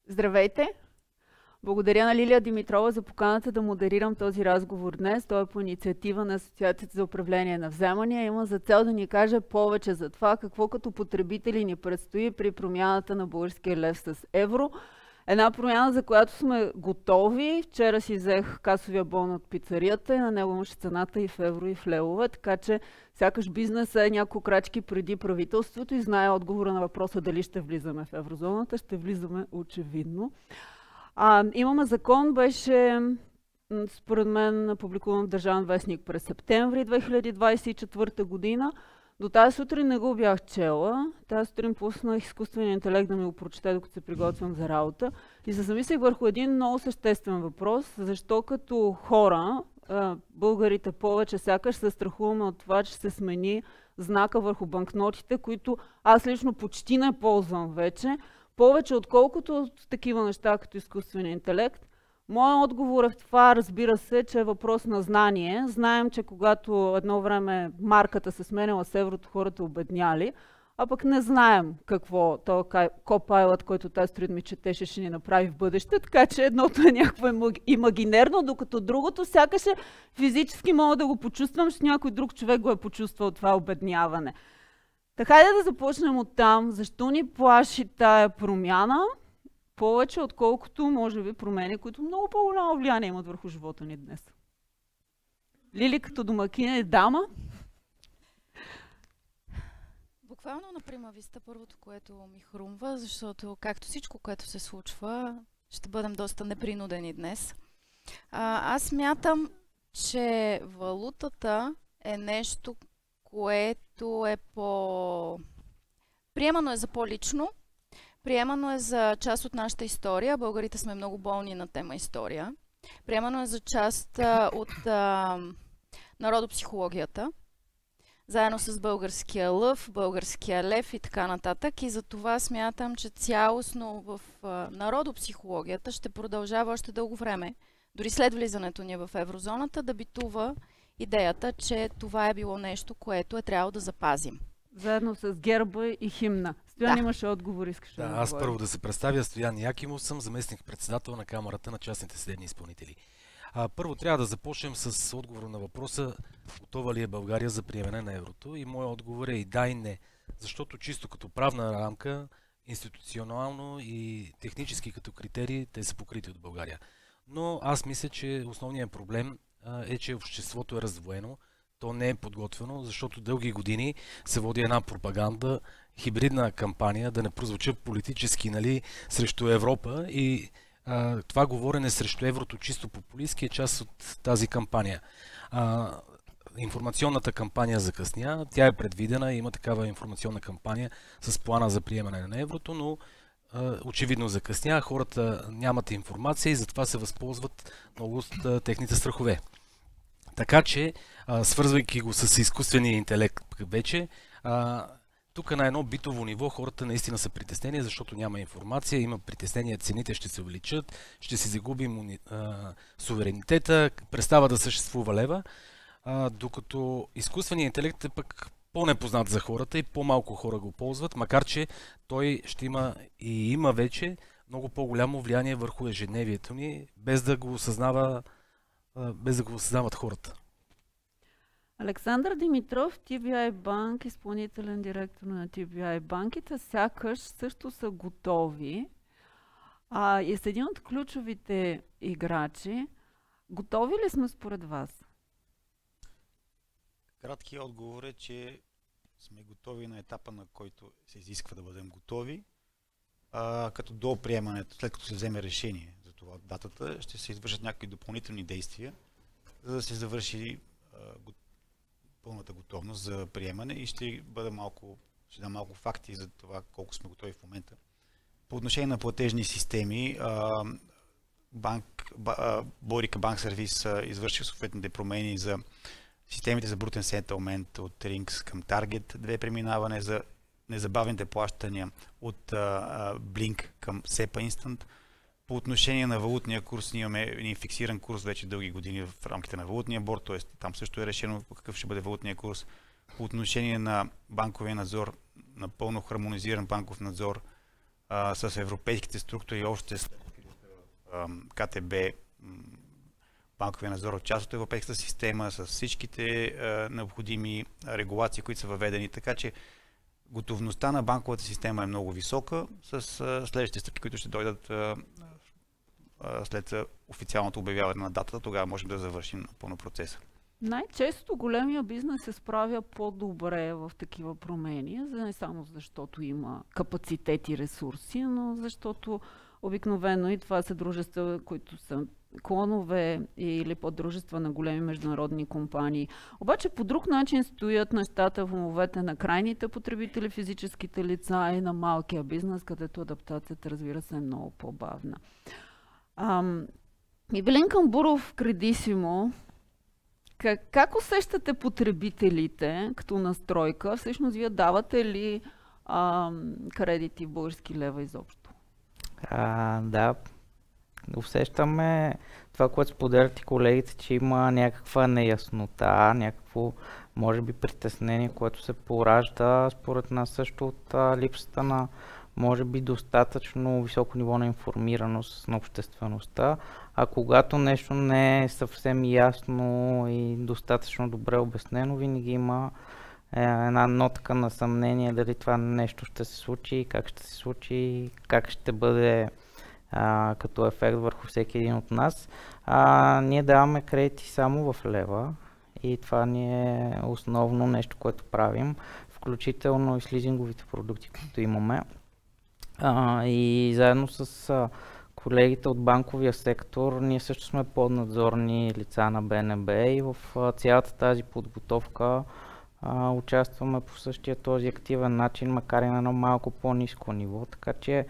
Здравейте! Благодаря на Лилия Димитрова за поканата да модерирам този разговор днес. Той е по инициатива на Асоциацията за управление на вземания. Има за цел да ни каже повече за това какво като потребители ни предстои при промяната на българския лев с евро. Една промяна, за която сме готови. Вчера си взех касовия бон от пицарията и на него имаше цената и в евро, и в левове, така че сякаш бизнесът е няколко крачки преди правителството и знае отговора на въпроса дали ще влизаме в еврозоната. Ще влизаме очевидно. Имаме закон, беше според мен публикуван в Държавен вестник през септември 2024 година. До тази сутрин не го бях чела. Тази сутрин пуснах изкуствения интелект да ми го прочете, докато се приготвям за работа. И се замислих върху един много съществен въпрос. Защо като хора, българите повече сякаш се страхуваме от това, че се смени знака върху банкнотите, които аз лично почти не ползвам вече, повече отколкото от такива неща като изкуствения интелект. Моят отговор е в това, разбира се, че е въпрос на знание. Знаем, че когато едно време марката се сменяла с еврото, хората обедняли, а пък не знаем какво този Copilot, който тази сутрин ми четеше, ще ни направи в бъдеще, така че едното е някакво имагинерно, докато другото сякаш физически мога да го почувствам, че някой друг човек го е почувствал това обедняване. Така да започнем от там. Защо ни плаши тая промяна? Повече, отколкото, може би, промени, които много по-голямо влияние имат върху живота ни днес. Лили, като домакиня, е дама? Буквално на прима виста първото, което ми хрумва, защото както всичко, което се случва, ще бъдем доста непринудени днес. Аз мятам, че валутата е нещо, което е приемано е за по-лично, приемано е за част от нашата история. Българите сме много болни на тема история. Приемано е за част от народопсихологията, заедно с българския лъв, българския лев и така нататък. И за това смятам, че цялостно в народопсихологията ще продължава още дълго време, дори след влизането ни в еврозоната, да битува идеята, че това е било нещо, което е трябвало да запазим. Заедно с герба и химна. Стоян, имаше отговор, искаш да аз първо да се представя. Стоян Якимов съм, заместник-председател на Камарата на частните съдебни изпълнители. Първо трябва да започнем с отговора на въпроса: готова ли е България за приемане на еврото? И моят отговор е и да, и не. Защото чисто като правна рамка, институционално и технически като критерии, те са покрити от България. Но аз мисля, че основният проблем е, че обществото е раздвоено. То не е подготвено, защото дълги години се води една пропаганда, хибридна кампания, да не прозвуча политически, срещу Европа, и това говорене срещу еврото чисто популистски е част от тази кампания. Информационната кампания закъсня, тя е предвидена, има такава информационна кампания с плана за приемане на еврото, но очевидно закъсня, хората нямат информация и затова се възползват много от техните страхове. Така че, свързвайки го с изкуствения интелект вече, тук на едно битово ниво хората наистина са притеснени, защото няма информация, има притеснения, цените ще се увеличат, ще си загубим суверенитета, престава да съществува лева, докато изкуственият интелект е пък по-непознат за хората и по-малко хора го ползват, макар че той ще има и има вече много по-голямо влияние върху ежедневието ни, без да го осъзнават хората. Александър Димитров, TBI банк, изпълнителен директор на TBI банките, сякаш също са готови. И с един от ключовите играчи. Готови ли сме според вас? Краткият отговор е, че сме готови на етапа, на който се изисква да бъдем готови. Като до приемането, след като се вземе решение за това датата, ще се извършат някакви допълнителни действия, за да се завърши пълната готовност за приемане, и ще дам малко факти за това колко сме готови в момента. По отношение на платежни системи, Българика Банк Сервис извърши съответните промени за системите за брутен сетълмент от RINGS към Target 2 преминаване, за незабавните плащания от Blink към SEPA Instant. По отношение на валутния курс, ние имаме един фиксиран курс вече дълги години в рамките на валутния борд, т.е. там също е решено какъв ще бъде валутния курс. По отношение на банковия надзор, напълно хармонизиран банков надзор с европейските структури, още с КТБ, банковия надзор от част от европейската система, с всичките необходими регулации, които са въведени. Така че готовността на банковата система е много висока с следващите стъпки, които ще дойдат след официалното обявяване на датата. Тогава можем да завършим напълно процеса. Най-често големия бизнес се справя по-добре в такива промени, не само защото има капацитет и ресурси, но защото обикновено и това са дружества, които са клонове или поддружества на големи международни компании. Обаче по друг начин стоят нещата в умовете на крайните потребители, физическите лица и на малкия бизнес, където адаптацията, разбира се, е много по-бавна. Ивелин Камбуров, Кредисимо, как усещате потребителите като настройка? Всъщност вие давате ли кредити в български лева изобщо? Да, усещаме това, което споделят и колегите, че има някаква неяснота, някакво, може би, притеснение, което се поражда според нас също от липсата на, може би, достатъчно високо ниво на информираност на обществеността, а когато нещо не е съвсем ясно и достатъчно добре обяснено, винаги има една нотка на съмнение дали това нещо ще се случи, как ще се случи, как ще бъде като ефект върху всеки един от нас. Ние даваме кредити само в лева и това ни е основно нещо, което правим, включително и с лизинговите продукти, които имаме. И заедно с колегите от банковия сектор, ние също сме поднадзорни лица на БНБ и в цялата тази подготовка участваме по същия този активен начин, макар и на едно малко по-ниско ниво, така че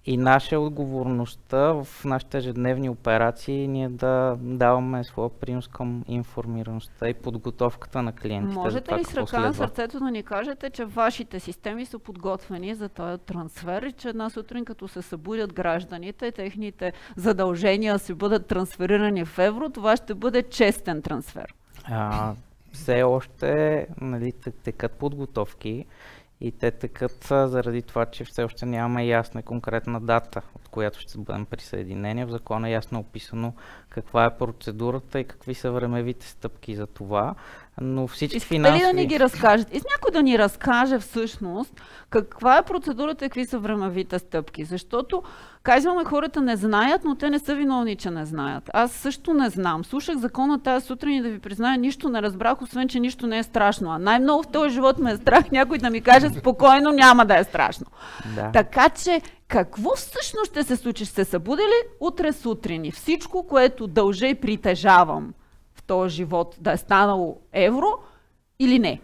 и наша отговорността в нашите ежедневни операции ние да даваме своя принос към информираността и подготовката на клиентите. Можете ли с ръка на сърцето да ни кажете, че вашите системи са подготвени за този трансфер и че една сутрин, като се събудят гражданите, техните задължения си бъдат трансферирани в евро, това ще бъде честен трансфер? Все още, нали, текат подготовки и те текат заради това, че все още нямаме ясна и конкретна дата, от която ще бъдем присъединени. В закона е ясно описано каква е процедурата и какви са времевите стъпки за това. Но всички финансови... Искате ли да ни ги разкажете? Някой да ни разкаже всъщност каква е процедурата и какви са времевите стъпки? Защото казваме, хората не знаят, но те не са виновни, че не знаят. Аз също не знам. Слушах закона тази сутрин и да ви призная, нищо не разбрах, освен че нищо не е страшно. А най-много в този живот ме е страх някой да ми каже спокойно, няма да е страшно. Да. Така че какво всъщност ще се случи? Ще се събуде ли утре сутрин и всичко, което дължа и притежавам в този живот, да е станало евро или не?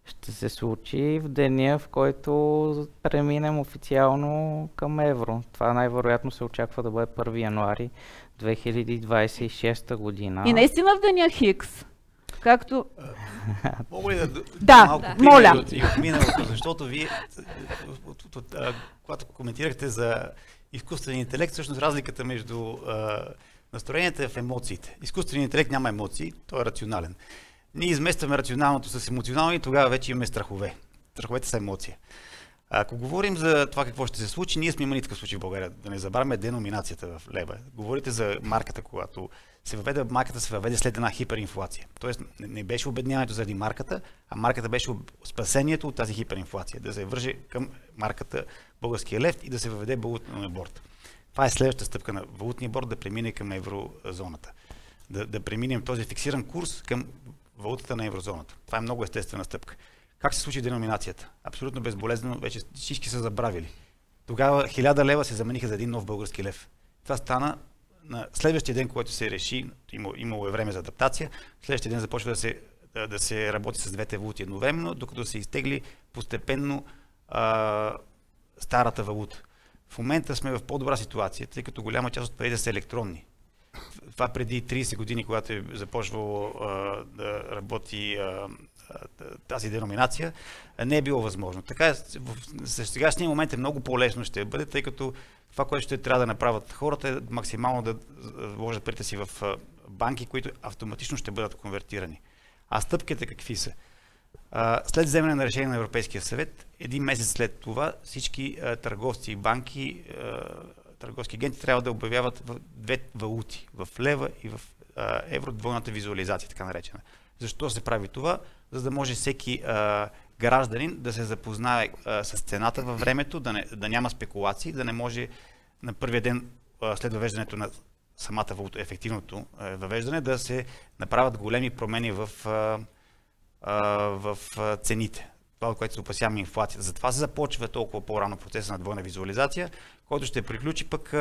Ще се случи в деня, в който преминем официално към евро. Това най-вероятно се очаква да бъде 1 януари 2026 година. И наистина в деня Хикс, както... Мога ли да, моля. От миналото, защото вие, когато коментирахте за изкуствения интелект, всъщност разликата между настроенията е в емоциите. Изкуственият интелект няма емоции, той е рационален. Ние изместваме рационалното с емоционално и тогава вече имаме страхове. Страховете са емоция. Ако говорим за това какво ще се случи, ние сме имали такъв случай в България. Да не забравяме деноминацията в лева. Говорите за марката, когато марката се въведе след една хиперинфлация. Тоест не беше обедняването заради марката, а марката беше спасението от тази хиперинфлация. Да се върже към марката българския лев и да се въведе валутния борд. Това е следващата стъпка на валутния борд, да премине към еврозоната. Да преминем този фиксиран курс към валутата на еврозоната. Това е много естествена стъпка. Как се случи деноминацията? Абсолютно безболезнено, вече всички са забравили. Тогава 1000 лева се замениха за един нов български лев. Това стана на следващия ден, който се реши, имало е време за адаптация, следващия ден започва да се работи с двете валути едновременно, докато се изтегли постепенно старата валута. В момента сме в по-добра ситуация, тъй като голяма част от парите са електронни. Това преди 30 години, когато е започвало да работи тази деноминация, не е било възможно. Така в сегашния момент е много по-лесно ще бъде, тъй като това, което ще трябва да направят хората, е максимално да вложат парите си в банки, които автоматично ще бъдат конвертирани. А стъпките какви са? След вземане на решение на Европейския съвет, един месец след това всички търговци и банки, търговски агенти трябва да обявяват в две валути, в лева и в евро, двойната визуализация, така наречена. Защо се прави това? За да може всеки гражданин да се запознае с цената във времето, да няма спекулации, да не може на първия ден след въвеждането на самата валута, ефективното въвеждане, да се направят големи промени в цените. Това, което се опасяваме инфлацията. Затова се започва толкова по-рано процеса на двойна визуализация, който ще приключи пък,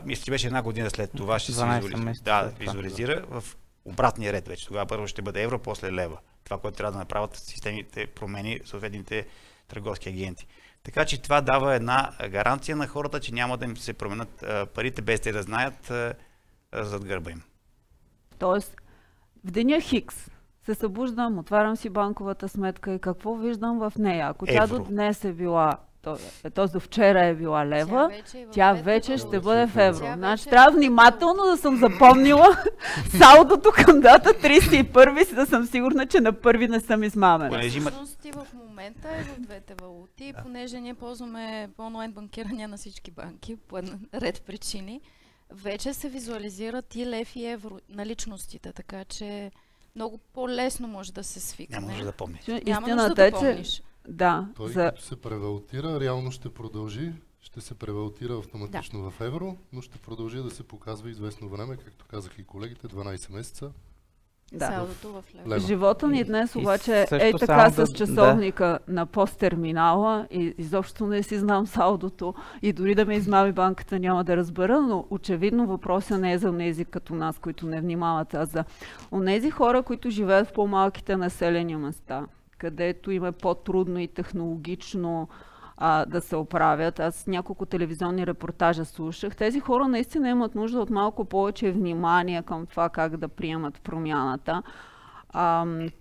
мисля, че беше една година след това ще се визуализира в обратния ред вече. Тогава първо ще бъде евро, после лева. Това, което трябва да направят системите промени, съответните търговски агенти. Така че това дава една гаранция на хората, че няма да им се променят парите, без те да знаят зад гърба им. Тоест, в деня Хикс се събуждам, отварям си банковата сметка и какво виждам в нея? Ако тя до днес е била, т.е. до вчера е била лева, тя вече ще бъде в евро. Значи трябва внимателно да съм запомнила салдото към дата 31, за да съм сигурна, че на първи не съм измамена. Всъщност и в момента е в двете валути, понеже ние ползваме онлайн банкиране на всички банки по ред причини. Вече се визуализират и лев и евро наличностите, така че много по-лесно може да се свикне. Няма нужда да помниш. Няма нужда да помниш. Да, той като се превалутира, реално ще продължи, ще се превалутира автоматично в евро, но ще продължи да се показва известно време, както казах и колегите, 12 месеца. Да. Живота ни днес обаче е така с часовника на посттерминала и изобщо не си знам салдото и дори да ме измами банката няма да разбера, но очевидно въпросът не е за онези като нас, които не внимават, а за онези хора, които живеят в по-малките населени места, където им е по-трудно и технологично да се оправят. Аз няколко телевизионни репортажа слушах. Тези хора наистина имат нужда от малко повече внимание към това как да приемат промяната.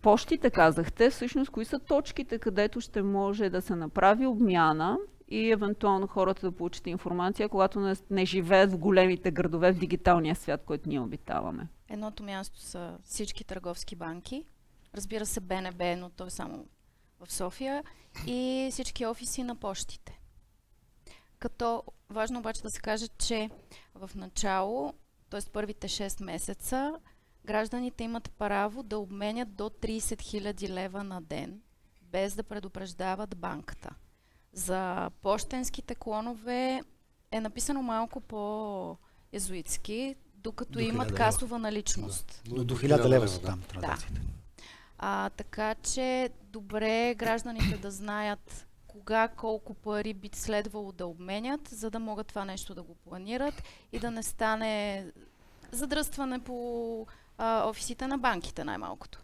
Пощите, казахте, всъщност кои са точките, където ще може да се направи обмяна и евентуално хората да получат информация, когато не живеят в големите градове в дигиталния свят, който ние обитаваме? Едното място са всички търговски банки. Разбира се, БНБ, но то е само в София, и всички офиси на пощите. Като важно обаче да се каже, че в начало, т.е. първите 6 месеца, гражданите имат право да обменят до 30 000 лева на ден, без да предупреждават банката. За пощенските клонове е написано малко по-езуитски, докато имат касова наличност. Да. До 1000 лева са там транзакциите. Така че добре гражданите да знаят кога, колко пари би следвало да обменят, за да могат това нещо да го планират и да не стане задръстване по офисите на банките най-малкото.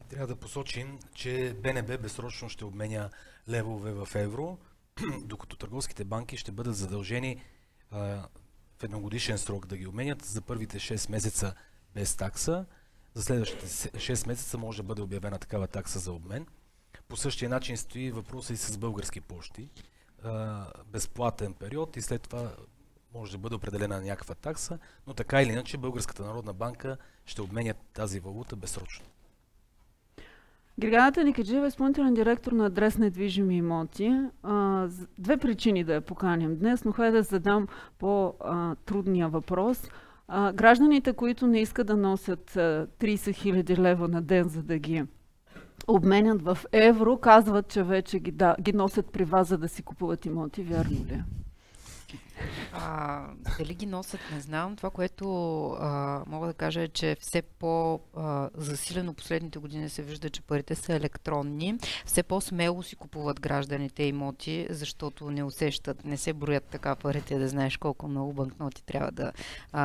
Трябва да посочим, че БНБ безсрочно ще обменя левове в евро, докато търговските банки ще бъдат задължени в едногодишен срок да ги обменят за първите 6 месеца без такса. За следващите 6 месеца може да бъде обявена такава такса за обмен. По същия начин стои въпроса и с български пощи. Безплатен период и след това може да бъде определена някаква такса, но така или иначе Българската народна банка ще обменя тази валута безсрочно. Гергана Таникаджиева е изпълнителен директор на Адрес недвижими имоти. Две причини да я поканим днес, но хайде да задам по-трудния въпрос. Гражданите, които не искат да носят 30 000 лева на ден, за да ги обменят в евро, казват, че вече ги носят при вас, за да си купуват имоти. Вярно ли? Дали ги носят, не знам. Това, което мога да кажа е, че все по-засилено последните години се вижда, че парите са електронни. Все по-смело си купуват гражданите имоти, защото не усещат, не се броят така парите, да знаеш колко много банкноти трябва да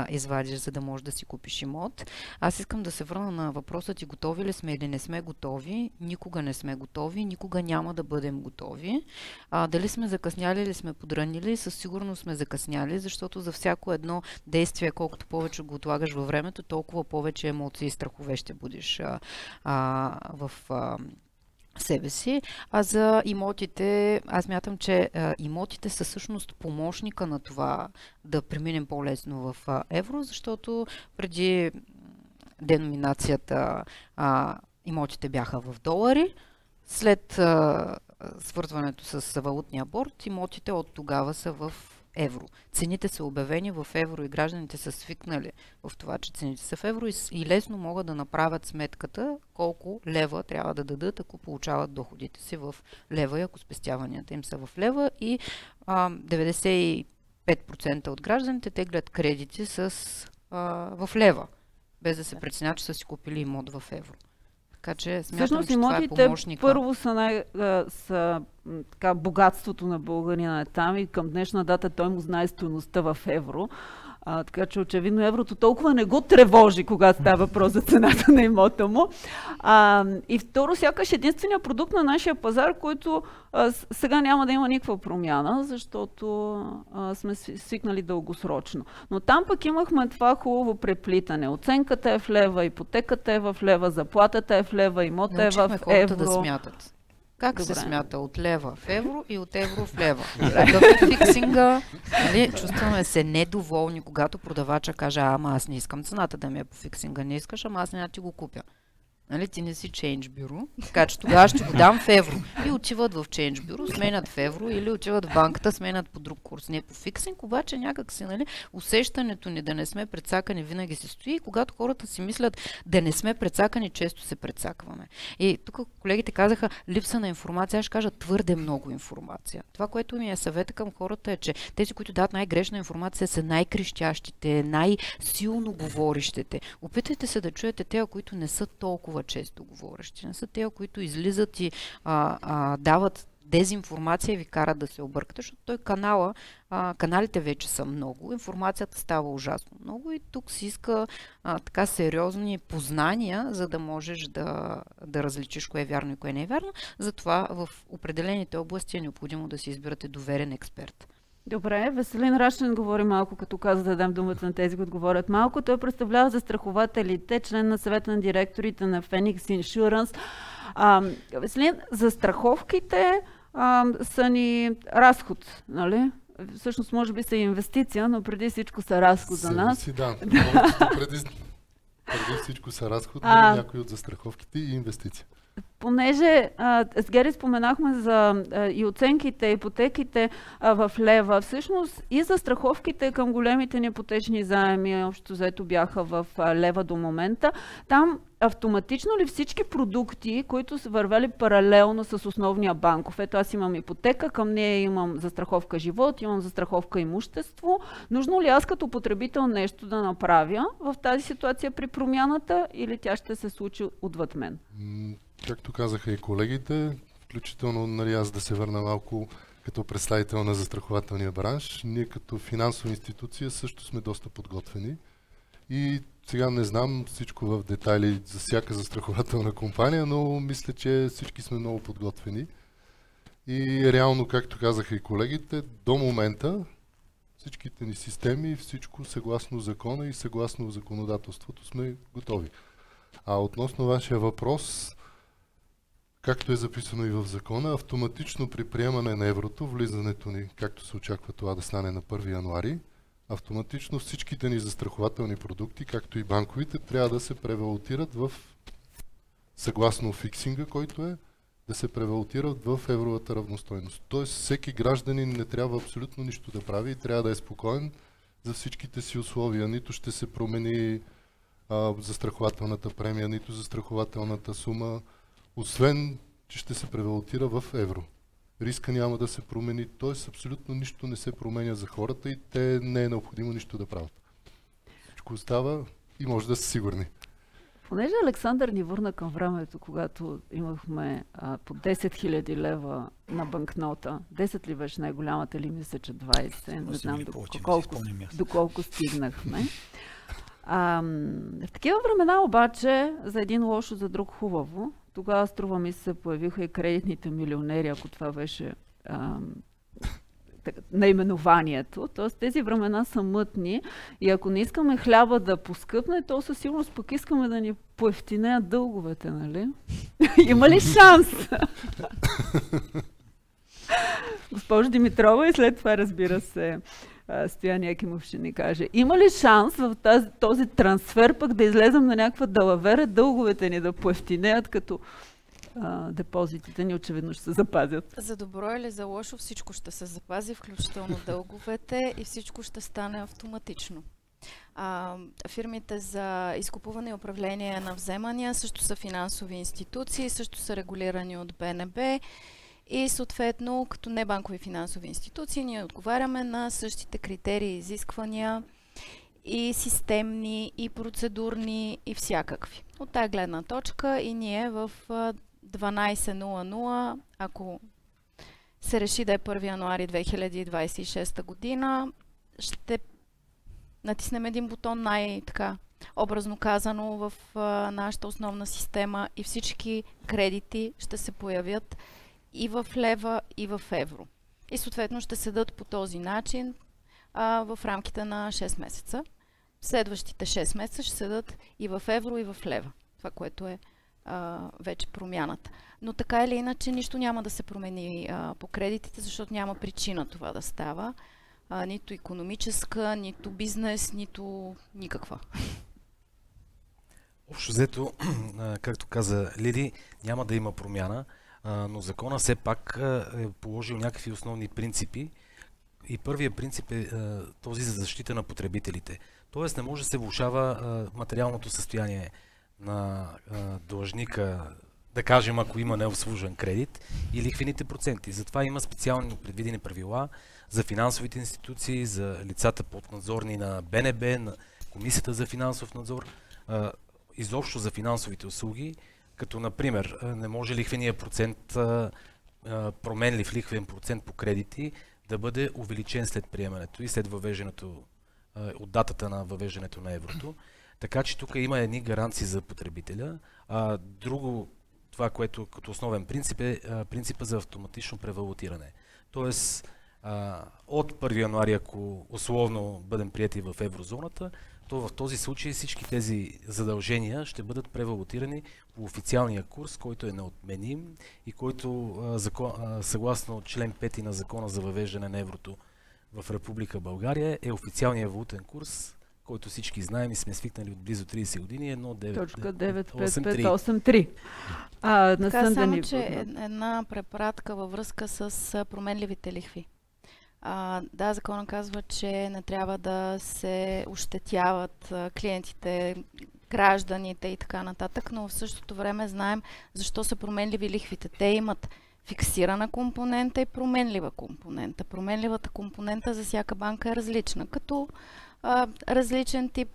извадиш, за да можеш да си купиш имот. Аз искам да се върна на въпроса ти: готови ли сме или не сме готови? Никога не сме готови, никога няма да бъдем готови. Дали сме закъсняли или сме подранили? Със сигурност сме закъсняли, защото за всяко едно действие, колкото повече го отлагаш във времето, толкова повече емоции и страхове ще будиш в себе си. А за имотите, аз мятам, че имотите са всъщност помощника на това да преминем по-лесно в евро, защото преди деноминацията имотите бяха в долари. След свързването с валутния борд, имотите от тогава са в евро. Цените са обявени в евро и гражданите са свикнали в това, че цените са в евро и лесно могат да направят сметката колко лева трябва да дадат, ако получават доходите си в лева и ако спестяванията им са в лева. И 95% от гражданите теглят кредити в лева, без да се преценят, че са си купили имот в евро. Така че смятам, че това е помощника. Първо са така, богатството на българина е там и към днешна дата той му знае стойността в евро. Така че очевидно еврото толкова не го тревожи, когато става въпрос за цената на имота му. И второ, сякаш единствения продукт на нашия пазар, който сега няма да има никаква промяна, защото сме свикнали дългосрочно. Но там пък имахме това хубаво преплитане. Оценката е в лева, ипотеката е в лева, заплатата е в лева, имота е в евро. Да смятат. Как се смята от лева в евро и от евро в лева? Какъв фиксинга? Чувстваме се недоволни, когато продавача каже, ама аз не искам цената да ми е по фиксинга, не искаш, ама аз няма ти го купя. Нали, ти не си Change Bureau, така че тогава ще го дам в евро. И отиват в Change Bureau, сменят в евро или отиват в банката, сменят по друг курс. Не по фиксинг, обаче някак си, нали, усещането ни да не сме прецакани винаги се стои и когато хората си мислят да не сме прецакани, често се прецакваме. И тук колегите казаха липса на информация, аз ще кажа твърде много информация. Това, което ми е съвета към хората е, че тези, които дадат най-грешна информация, са най-крещящите, най-силно говорещите. Опитайте се да чуете тези, които не са толкова често говорещи. Не са те, които излизат и дават дезинформация и ви карат да се объркате, защото той каналите вече са много, информацията става ужасно много и тук си иска така сериозни познания, за да можеш да различиш кое е вярно и кое не е вярно. Затова в определените области е необходимо да си избирате доверен експерт. Добре, Веселин Рашин говори малко, като каза да дам думата на тези, които говорят малко. Той представлява застрахователите, член на съвета на директорите на Phoenix Insurance. Веселин, застраховките са ни разход, нали? Всъщност може би са инвестиция, но преди всичко са разход за нас. Да, преди всичко са разход, но някои от застраховките и инвестиция. Понеже с Гери споменахме за и оценките, ипотеките в лева, всъщност и застраховките към големите ни ипотечни заеми, общо взето бяха в лева до момента, там автоматично ли всички продукти, които са вървели паралелно с основния банков? Ето аз имам ипотека, към нея имам застраховка живот, имам застраховка имущество. Нужно ли аз като потребител нещо да направя в тази ситуация при промяната или тя ще се случи отвъд мен? Както казаха и колегите, включително, нали, аз да се върна малко като представител на застрахователния бранш, ние като финансова институция също сме доста подготвени. И сега не знам всичко в детайли за всяка застрахователна компания, но мисля, че всички сме много подготвени. И реално, както казаха и колегите, до момента всичките ни системи, всичко съгласно закона и съгласно законодателството сме готови. А относно вашия въпрос, както е записано и в закона, автоматично при приемане на еврото, влизането ни, както се очаква това да стане на 1 януари, автоматично всичките ни застрахователни продукти, както и банковите, трябва да се превалутират в, съгласно фиксинга, който е, да се превалутират в евровата равностойност. Тоест всеки гражданин не трябва абсолютно нищо да прави и трябва да е спокоен за всичките си условия. Нито ще се промени застрахователната премия, нито застрахователната сума, освен, че ще се превалутира в евро. Риска няма да се промени, т.е. абсолютно нищо не се променя за хората и те не е необходимо нищо да правят. Всичко остава и може да са сигурни. Понеже Александър ни върна към времето, когато имахме по 10 000 лева на банкнота. 10 ли беше най-голямата ли? Мисля, че 20. Не знам доколко стигнахме. В такива времена обаче, за един лошо, за друг хубаво, тогава струва ми се появиха и кредитните милионери, ако това беше наименованието. Тоест тези времена са мътни и ако не искаме хляба да поскъпне, то със сигурност пък искаме да ни поевтинеят дълговете, нали? Има ли шанс? Госпожо Димитрова и след това, разбира се, Стоян Якимов ще ни каже. Има ли шанс в този трансфер пък да излезем на някаква далавера, дълговете ни да поевтинеят, като депозитите ни очевидно ще се запазят? За добро или за лошо всичко ще се запази, включително дълговете, и всичко ще стане автоматично. Фирмите за изкупуване и управление на вземания също са финансови институции, също са регулирани от БНБ и съответно като небанкови финансови институции ние отговаряме на същите критерии и изисквания, и системни, и процедурни, и всякакви. От тази гледна точка и ние в 12.00, ако се реши да е 1 януари 2026 година, ще натиснем един бутон, най-така образно казано, в нашата основна система и всички кредити ще се появят и в лева, и в евро. И съответно ще седат по този начин в рамките на 6 месеца. Следващите 6 месеца ще седат и в евро, и в лева. Това, което е вече промяната. Но така или иначе нищо няма да се промени по кредитите, защото няма причина това да става. Нито икономическа, нито бизнес, нито никаква. Общо взето, както каза Лиди, няма да има промяна, но закона все пак е положил някакви основни принципи. И първият принцип е този за защита на потребителите. Тоест не може да се влошава материалното състояние на длъжника, да кажем, ако има необслужен кредит, и лихвените проценти. Затова има специални предвидени правила за финансовите институции, за лицата поднадзорни на БНБ, на Комисията за финансов надзор, изобщо за финансовите услуги, като например не може лихвения процент, променлив лихвен процент по кредити да бъде увеличен след приемането и след въвеждането, от датата на въвеждането на еврото. Така че тук има едни гаранции за потребителя. Друго, това, което като основен принцип е принципа за автоматично превалутиране. Тоест, от 1 януари, ако условно бъдем прияти в еврозоната, то в този случай всички тези задължения ще бъдат превалутирани по официалния курс, който е неотменим и който съгласно член 5 на Закона за въвеждане на еврото в Република България е официалният валутен курс, който всички знаем и сме свикнали от близо 30 години, 1,95583. Така, само че една препратка във връзка с променливите лихви. Да, закона казва, че не трябва да се ощетяват клиентите, гражданите и така нататък, но в същото време знаем защо са променливи лихвите. Те имат фиксирана компонента и променлива компонента. Променливата компонента за всяка банка е различна, като различен тип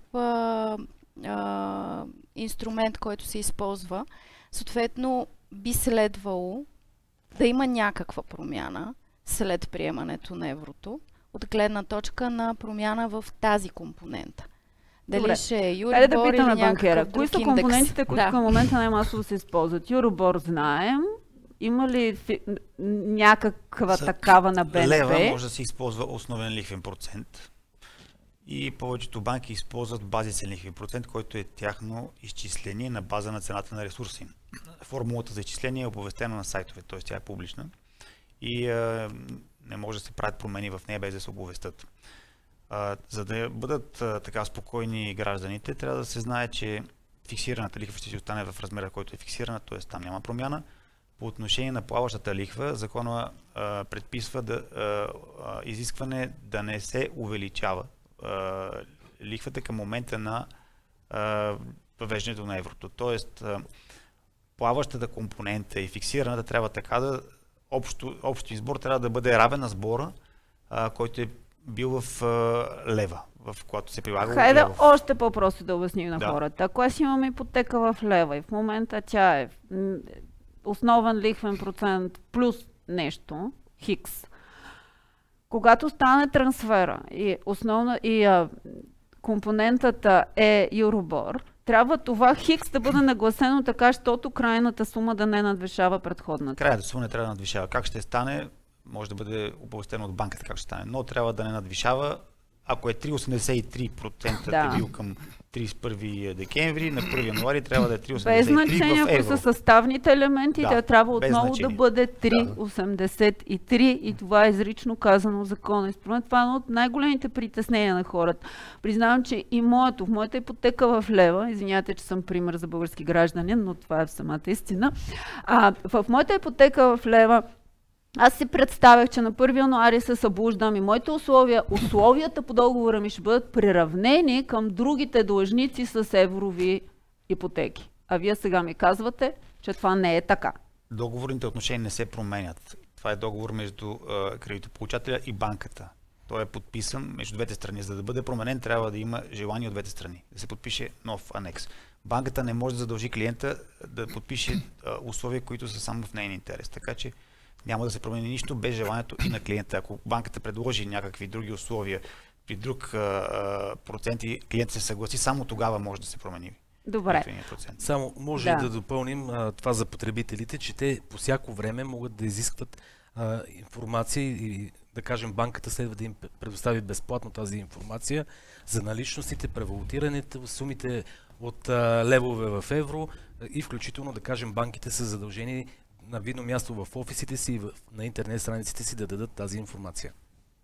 инструмент, който се използва. Съответно, би следвало да има някаква промяна след приемането на еврото, от гледна точка на промяна в тази компонента. Дали ще е Юрибор или някакъв друг кои са индекс? компонентите, които към момента най-масово се използват? Юрибор знаем. Има ли някаква такава на БНБ? Лева може да се използва основен лихвен процент. И повечето банки използват базисен лихвен процент, който е тяхно изчисление на база на цената на ресурса им. Формулата за изчисление е оповестена на сайтове, т.е. тя е публична. И не може да се правят промени в нея без да се оповестят. За да бъдат така спокойни гражданите, трябва да се знае, че фиксираната лихва ще си остане в размера, който е фиксирана, т.е. там няма промяна. По отношение на плаващата лихва, закона предписва изискване да не се увеличава лихвата към момента на въвеждането на еврото. Тоест, плаващата компонента и фиксираната трябва така да общия избор трябва да бъде равен на сбора, който е бил в лева, в когато се прилага. Хайде още по-просто да обясним на хората. Ако аз имам ипотека в лева и в момента тя е основен лихвен процент плюс нещо, хикс, когато стане трансфера и компонентата е Юробор, трябва това хикс да бъде нагласено така, защото крайната сума да не надвишава предходната. Крайната сума не трябва да надвишава. Как ще стане? Може да бъде оповестено от банката как ще стане, но трябва да не надвишава ако е 3,83% Да. е бил към 31 декември, на 1 януари трябва да е 3,83 Без значение, в ако евро. са съставните елементи, Да, тя трябва без отново да значение. бъде 3,83 и това е изрично казано в закона. И според мен това е едно от най-големите притеснения на хората. Признавам, че и в моята ипотека в лева, извинявайте, че съм пример за български гражданин, но това е в самата истина, в моята ипотека в лева аз си представях, че на 1 януари се събуждам и моите условията по договора ми ще бъдат приравнени към другите длъжници с еврови ипотеки. А вие сега ми казвате, че това не е така. Договорните отношения не се променят. Това е договор между кредитополучателя и банката. Той е подписан между двете страни. За да бъде променен, трябва да има желание от двете страни. Да се подпише нов анекс. Банката не може да задължи клиента да подпише условия, които са само в нейния интерес. Така че няма да се промени нищо без желанието и на клиента. Ако банката предложи някакви други условия при друг процент и клиент се съгласи, само тогава може да се промени. Добре. Само може да допълним това за потребителите, че те по всяко време могат да изискват информация и да кажем банката следва да им предостави безплатно тази информация за наличностите, превалутирането, сумите от левове в евро и включително да кажем банките са задължени на видно място в офисите си и на интернет страниците си да дадат тази информация.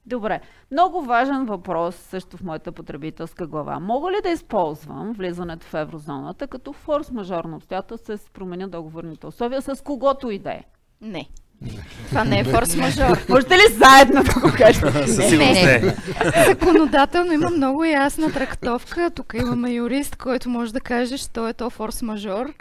Добре. Много важен въпрос също в моята потребителска глава. Мога ли да използвам влизането в еврозоната като форс-мажорно обстоятелство да се променят договорните условия с когото и да е? Не. Това не е форс-мажор. Можете ли заедно да го кажете? Със сигурност не. Законодателно има много ясна трактовка. Тук имаме юрист, който може да каже, що е то форс-мажор.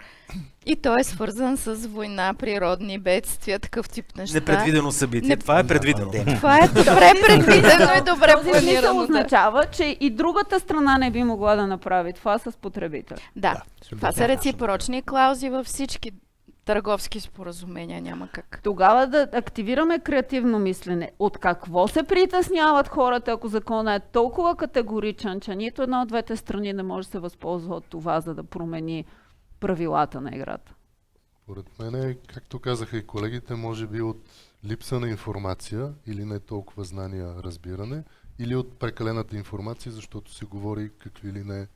И той е свързан с война, природни бедствия, такъв тип неща. Непредвидено събитие. Това е предвидено. Това е добре предвидено и добре Този смисъл планирано. означава, че и другата страна не би могла да направи това с потребител. Да, това са реципрочни клаузи във всички търговски споразумения, няма как. Тогава да активираме креативно мислене. От какво се притесняват хората, ако законът е толкова категоричен, че нито една от двете страни не може да се възползва от това, за да промени правилата на играта? Поред мен, както казаха и колегите, може би от липса на информация или не толкова знания, разбиране, или от прекалената информация, защото се говори какви ли не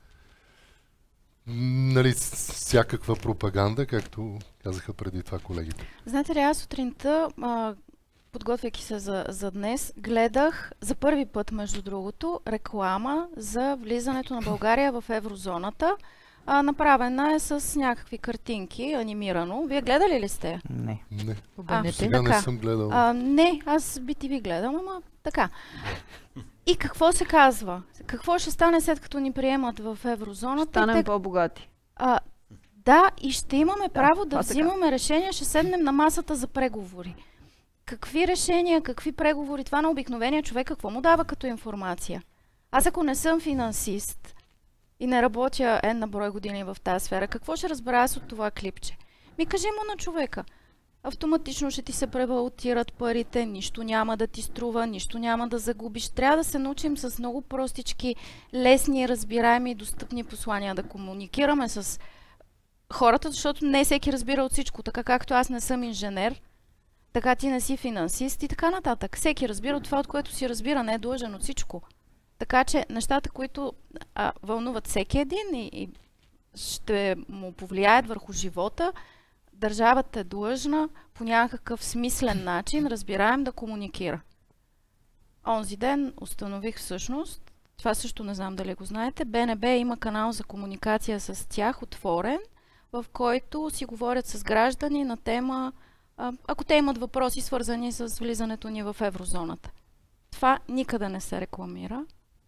всякаква пропаганда, както казаха преди това колегите. Знаете ли, аз сутринта, подготвяйки се за днес, гледах за първи път, между другото, реклама за влизането на България в еврозоната. Направена е с някакви картинки, анимирано. Вие гледали ли сте? Не. Не. Сега не съм гледал. Не, аз BTV гледам, ама така. И какво се казва? Какво ще стане след като ни приемат в еврозоната? Станем по-богати. Да, и ще имаме право да взимаме решения, ще седнем на масата за преговори. Какви решения, какви преговори? Това на обикновения човек какво му дава като информация? Аз ако не съм финансист и не работя на брой години в тази сфера, какво ще разбера аз от това клипче? Кажи му на човека. Автоматично ще ти се превалутират парите, нищо няма да ти струва, нищо няма да загубиш. Трябва да се научим с много простички, лесни, разбираеми и достъпни послания да комуникираме с хората, защото не всеки разбира от всичко. Така както аз не съм инженер, така ти не си финансист и така нататък. Всеки разбира от това, от което си разбира, не е длъжен от всичко. Така че нещата, които вълнуват всеки един и ще му повлияят върху живота, държавата е длъжна по някакъв смислен начин, разбираем, да комуникира. Онзи ден установих всъщност, това също не знам дали го знаете, БНБ има канал за комуникация с тях, отворен, в който си говорят с граждани на тема, ако те имат въпроси свързани с влизането ни в еврозоната. Това никъде не се рекламира.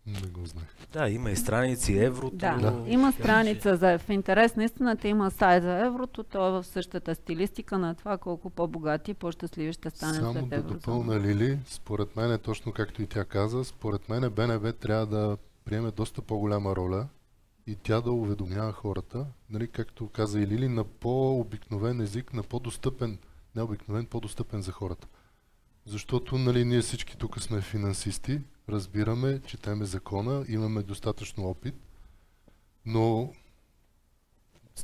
Не го знаех. Да, има и страници еврото. Да, има страница в интерес. Наистина има сайт за еврото. То е в същата стилистика на това колко по-богати и по-щастливи ще станем след еврозоната. Само да допълна Лили, според мен, точно както и тя каза, според мен БНБ трябва да приеме доста по-голяма роля и тя да уведомява хората, както каза и Лили, на по-обикновен език, на по-достъпен, не обикновен, по-достъпен за хората. Защото ние всички тук сме финансисти, разбираме, четеме закона, имаме достатъчно опит, но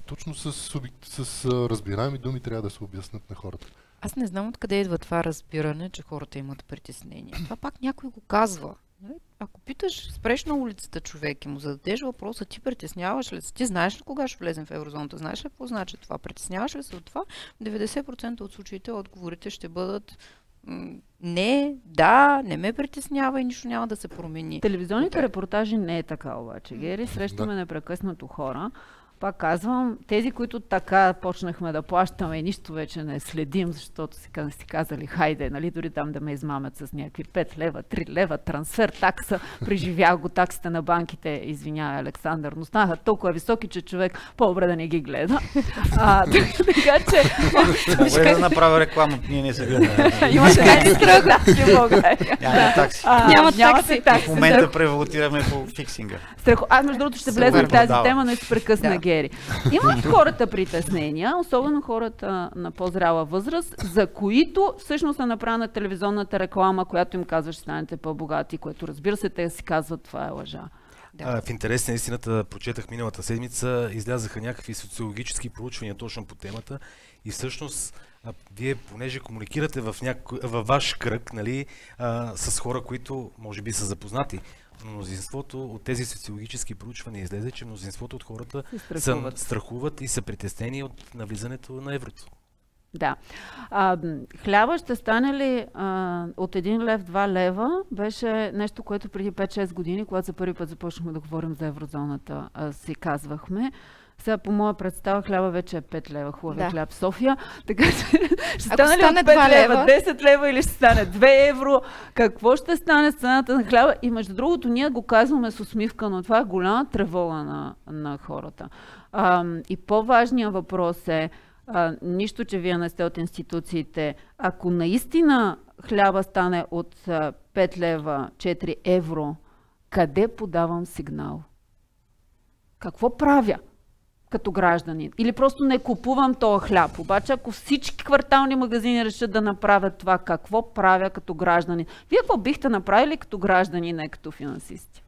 точно с разбираеми думи трябва да се обяснат на хората. Аз не знам откъде идва това разбиране, че хората имат притеснение. Това пак някой го казва. Ако питаш, спреш на улицата човек и му зададеш въпроса, ти притесняваш ли се? Ти знаеш ли кога ще влезем в еврозоната? Знаеш ли какво значи това? Притесняваш ли се от това? 90% от случаите отговорите ще бъдат не, да, не ме притеснява и нищо няма да се промени. Телевизионните репортажи не е така обаче. Гери, срещаме непрекъснато хора. Пак казвам, тези, които така почнахме да плащаме и нищо вече не следим, защото си казали, хайде, нали, дори там да ме измамят с някакви 5 лева, 3 лева, трансфер, такса, преживях го, таксите на банките, извинявай, Александър, но станаха толкова високи, че човек по-добре да не ги гледа. Така че... Добре да направя реклама, ние не се гледаме. Имате най-страх, да, ще мога. Няма такси. Няма такси. В момента превалутираме по фиксинга. Аз между другото ще влезем в тази тема, но ще прекъсна Гери. Имат хората притеснения, особено хората на по-зряла възраст, за които всъщност е направена телевизионната реклама, която им казва, ще станете по-богати, което разбира се, те си казват, това е лъжа. В интерес на истината, прочетах миналата седмица, излязаха някакви социологически проучвания точно по темата и всъщност вие, понеже комуникирате във ваш кръг, нали, с хора, които може би са запознати, но мнозинството от тези социологически проучвания излезе, че мнозинството от хората страхуват и са притеснени от навлизането на еврото. Да. Хляба ще стане ли от 1 лев, 2 лева? Беше нещо, което преди 5-6 години, когато за първи път започнахме да говорим за еврозоната, си казвахме. Сега по моя представа хляба вече е 5 лева, хубавия хляб в София. Така че ще стане ли от 5 лева, 10 лева или ще стане 2 евро? Какво ще стане с цената на хляба? И между другото, ние го казваме с усмивка, но това е голяма тревога на хората. И по-важният въпрос е, нищо, че вие не сте от институциите, ако наистина хляба стане от 5 лева, 4 евро, къде подавам сигнал? Какво правя като гражданин? Или просто не купувам този хляб. Обаче, ако всички квартални магазини решат да направят това, какво правя като гражданин? Вие какво бихте направили като граждани, не като финансисти?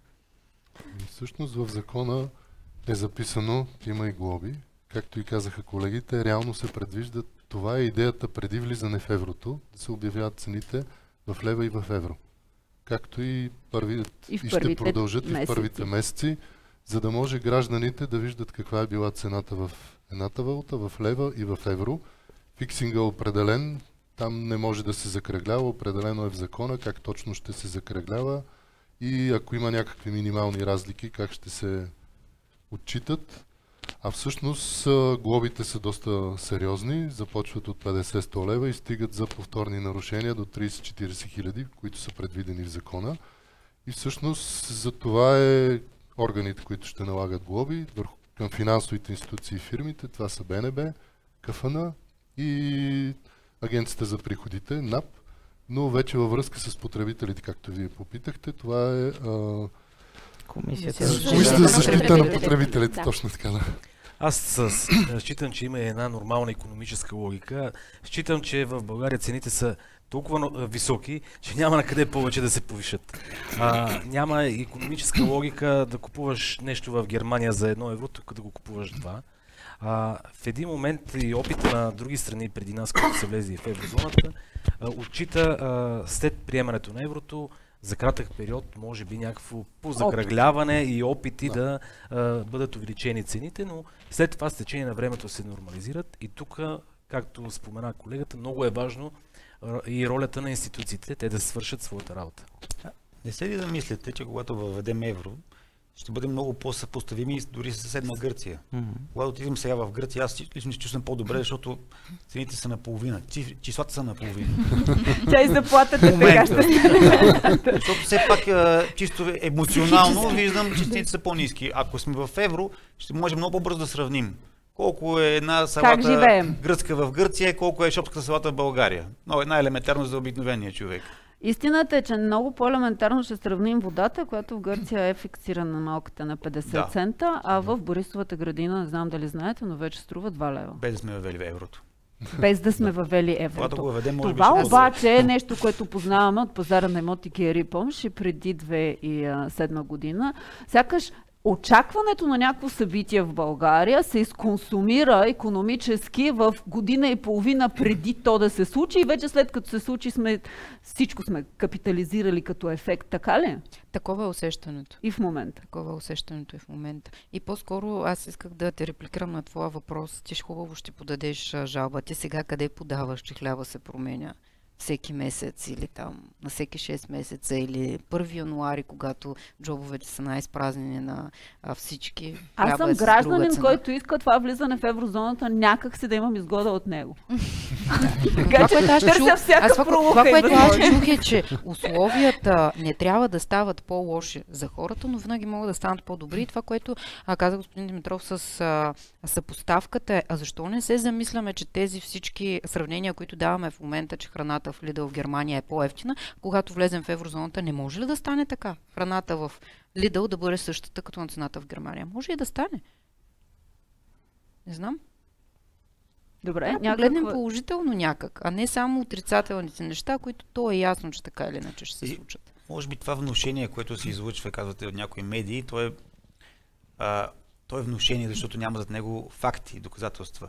Всъщност в закона е записано, има и глоби. Както и казаха колегите, реално се предвижда, това е идеята преди влизане в еврото, да се обявяват цените в лева и в евро. Както и ще продължат и в първите месеци, за да може гражданите да виждат каква е била цената в едната валута, в лева и в евро. Фиксинга е определен, там не може да се закръглява, определено е в закона как точно ще се закръглява и ако има някакви минимални разлики, как ще се отчитат. А всъщност глобите са доста сериозни, започват от 50-100 лева и стигат за повторни нарушения до 30-40 хиляди, които са предвидени в закона. И всъщност за това е органите, които ще налагат глоби към финансовите институции и фирмите. Това са БНБ, КФН и Агенцията за приходите, НАП. Но вече във връзка с потребителите, както вие попитахте, това е Комисията за защита на потребителите, точно така. Да. Аз считам, че има една нормална икономическа логика. Считам, че в България цените са толкова високи, че няма на къде повече да се повишат. Няма икономическа логика да купуваш нещо в Германия за 1 евро, тук да го купуваш 2. В един момент и опита на други страни преди нас, които са влезли в еврозоната, отчита след приемането на еврото за кратък период, може би някакво позакръгляване и опити да бъдат увеличени цените, но след това с течение на времето се нормализират и тук, както спомена колегата, много е важно и ролята на институциите, те да свършат своята работа. Не се ли да мислите, че когато въведем евро, ще бъдем много по-съпоставими дори с съседна Гърция? Когато отидем сега в Гърция, аз лично ще чувствам по-добре, защото цените са наполовина, числата са наполовина. Тя и заплатата така ще Защото все пак чисто емоционално виждам, че цените са по-ниски. Ако сме в евро, ще можем много по-бързо да сравним. Колко е една салата гръцка в Гърция, колко е шопската салата в България. Но една елементарност за обикновения човек. Истината е, че много по-елементарно ще сравним водата, която в Гърция е фиксирана малката на 50 цента, а в Борисовата градина, не знам дали знаете, но вече струва 2 лева. Без да сме въвели еврото. Без да сме въвели еврото. Това обаче е нещо, което познаваме от пазара на имоти Киери, помниш, преди 2007 година. Сякаш очакването на някакво събитие в България се изконсумира икономически в година и половина преди то да се случи и вече след като се случи всичко сме капитализирали като ефект, така ли? Такова е усещането. И в момента. Такова е усещането и в момента. И по-скоро аз исках да те репликирам на твоя въпрос. Ти хубаво ще подадеш жалба. Ти сега къде подаваш, че хляба се променя? Всеки месец или там на всеки 6 месеца или 1 януари, когато джобовете са най-изпразнени на всички. Аз съм гражданин, който иска това влизане в еврозоната някак си да имам изгода от него. Така че търся всяка пролука. Това, което аз чух е, че условията не трябва да стават по-лоши за хората, но винаги могат да станат по-добри. И това, което каза господин Димитров с съпоставката е, а защо не се замисляме, че тези всички сравнения, които даваме в момента, че храната в Lidl в Германия е по-евтина, когато влезем в еврозоната, не може ли да стане така? Храната в Lidl да бъде същата като на цената в Германия. Може и да стане. Не знам. Добре, гледнем положително някак, а не само отрицателните неща, които то е ясно, че така или иначе ще се случат. Може би това внушение, което се излъчва, казвате от някои медии, то е внушение, защото няма зад него факти, доказателства.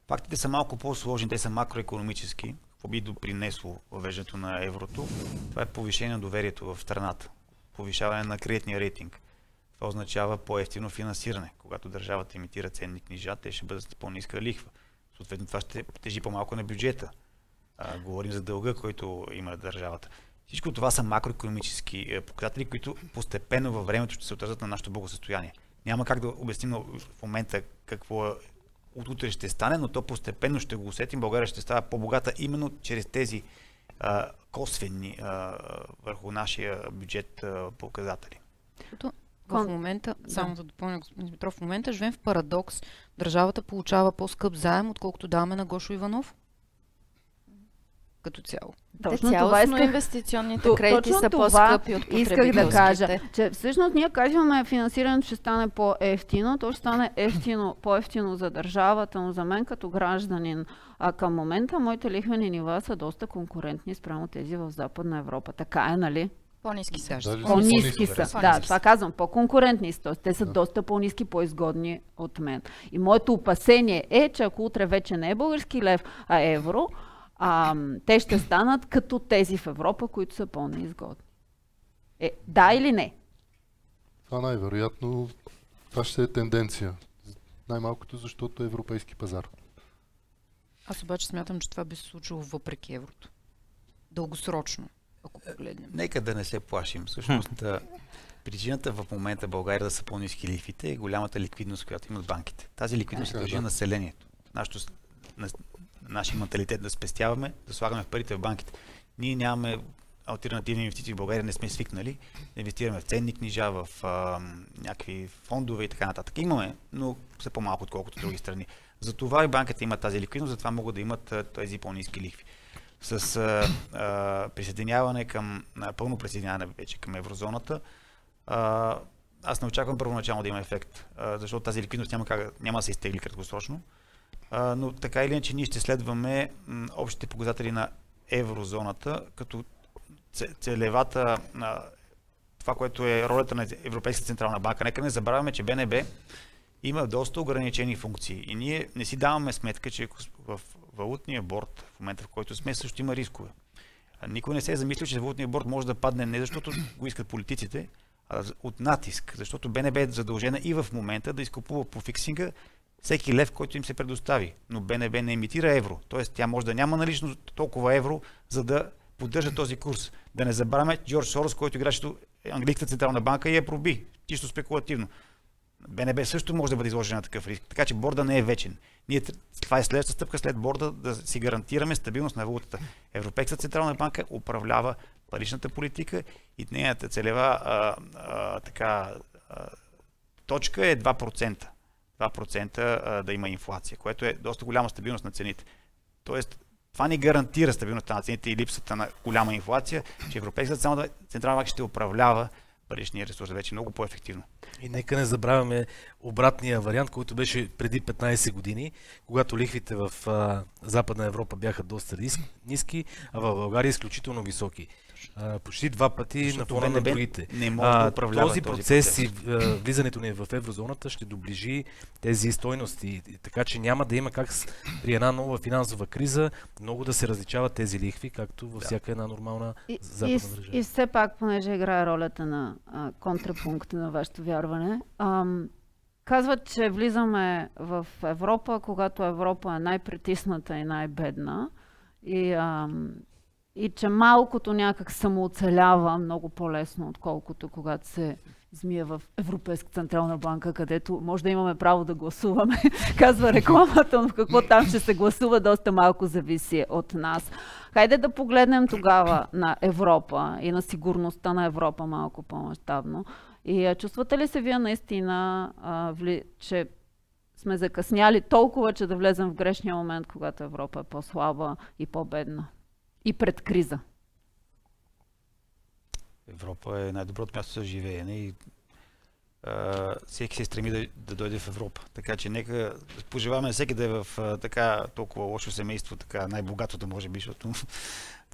Фактите са малко по-сложни, те са макроекономически. Какво би допринесло въвеждането на еврото? Това е повишение на доверието в страната, повишаване на кредитния рейтинг. Това означава по-евтино финансиране. Когато държавата имитира ценни книжа, те ще бъдат с по-ниска лихва. Съответно, това ще тежи по-малко на бюджета. Говорим за дълга, който има държавата. Всичко това са макроекономически показатели, които постепенно във времето ще се отразят на нашето благосъстояние. Няма как да обясним в момента какво от утре ще стане, но то постепенно ще го усетим. България ще става по-богата именно чрез тези косвени върху нашия бюджет показатели. В момента, само да допълня, господин Димитров, в момента живеем в парадокс. Държавата получава по-скъп заем, отколкото даваме на Гошо Иванов. Като цяло. Цялостно инвестиционните кредити са по-скъпи от потребителските. Исках да кажа, че всъщност ние казваме, финансирането ще стане по-евтино, то ще стане по-евтино за държавата, но за мен като гражданин. А към момента моите лихвени нива са доста конкурентни спрямо тези в Западна Европа. Така е, нали? По-ниски са. По-ниски са. Да, това казвам. По-конкурентни са. Те са доста по-ниски, по-изгодни от мен. И моето опасение е, че ако утре вече не е български лев, а евро, те ще станат като тези в Европа, които са по-неизгодни. Да или не? Това най-вероятно, това ще е тенденция. Най-малкото, защото е европейски пазар. Аз обаче смятам, че това би се случило въпреки еврото. Дългосрочно, ако погледнем. Нека да не се плашим. Всъщност, причината в момента България да са по-ниски лихвите е голямата ликвидност, която имат банките. Тази ликвидност се дължи на населението. Нашия менталитет да спестяваме, да слагаме парите в банките. Ние нямаме алтернативни инвестиции в България, не сме свикнали да инвестираме в ценни книжа, в някакви фондове и така нататък. Имаме, но все по-малко, отколкото други страни. Затова и банките имат тази ликвидност, затова могат да имат тези по-ниски лихви. С присъединяване пълно присъединяване вече към еврозоната, аз не очаквам първоначално да има ефект, защото тази ликвидност няма да се изтегли краткосрочно. Но така или иначе ние ще следваме общите показатели на еврозоната, като целевата, това, което е ролята на Европейската централна банка. Нека не забравяме, че БНБ има доста ограничени функции и ние не си даваме сметка, че в валутния борд, в момента в който сме, също има рискове. Никой не се е замислил, че валутния борд може да падне не защото го искат политиците, а от натиск, защото БНБ е задължена и в момента да изкупува по фиксинга всеки лев, който им се предостави. Но БНБ не емитира евро. Тоест тя може да няма налично толкова евро, за да поддържа този курс. Да не забравяме Джордж Сорос, който играше Английската централна банка и я проби. Чисто спекулативно. БНБ също може да бъде изложена на такъв риск. Така че борда не е вечен. Това е следващата стъпка след борда да си гарантираме стабилност на валутата. Европейската централна банка управлява паричната политика и нейната целева точка е 2%. 2% да има инфлация, което е доста голяма стабилност на цените. Тоест, това ни гарантира стабилността на цените и липсата на голяма инфлация, че Европейската централна банка ще управлява паричния ресурс вече много по-ефективно. И нека не забравяме обратния вариант, който беше преди 15 години, когато лихвите в Западна Европа бяха доста ниски, а в България изключително високи. почти 2 пъти на Защото фона на БНБ другите. не може да управлява Този този процес и влизането ни в еврозоната ще доближи тези стойности, така че няма да има как при една нова финансова криза много да се различават тези лихви, както във всяка една нормална западна държава. И все пак, понеже играе ролята на контрапункта на вашето вярване, казват, че влизаме в Европа, когато Европа е най-притисната и най-бедна и че малкото някак самооцелява много по-лесно, отколкото когато се змия в Европейска централна банка, където може да имаме право да гласуваме. Казва рекламата, но в какво там ще се гласува, доста малко зависи от нас. Хайде да погледнем тогава на Европа и на сигурността на Европа малко по-мащабно. И чувствате ли се вие наистина, че сме закъсняли толкова, че да влезем в грешния момент, когато Европа е по-слаба и по-бедна? И пред криза. Европа е най-доброто място за живеене и всеки се стреми да дойде в Европа. Така че нека пожелаваме всеки да е в така толкова лошо семейство, така най-богатото може би, защото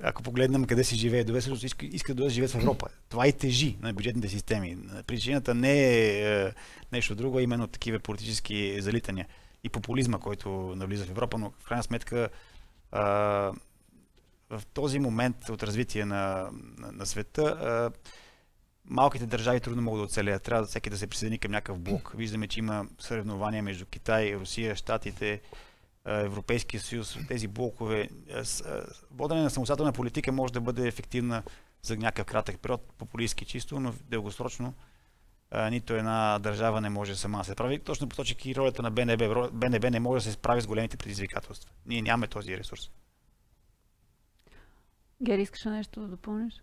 ако погледнем къде се живее, иска да живее в Европа. Това и тежи на бюджетните системи. Причината не е нещо друго, а именно такива политически залитания и популизма, който навлиза в Европа, но в крайна сметка в този момент от развитие на света малките държави трудно могат да оцелеят. Трябва всеки да се присъедини към някакъв блок. Виждаме, че има съревнования между Китай, Русия, Щатите, Европейския съюз. Тези блокове. Водене на самостоятелна политика може да бъде ефективна за някакъв кратък период, популистски чисто, но дългосрочно нито една държава не може сама да се прави. Точно посочихи ролята на БНБ. БНБ не може да се справи с големите предизвикателства. Ние нямаме този ресурс. Гери, искаш нещо да допълниш?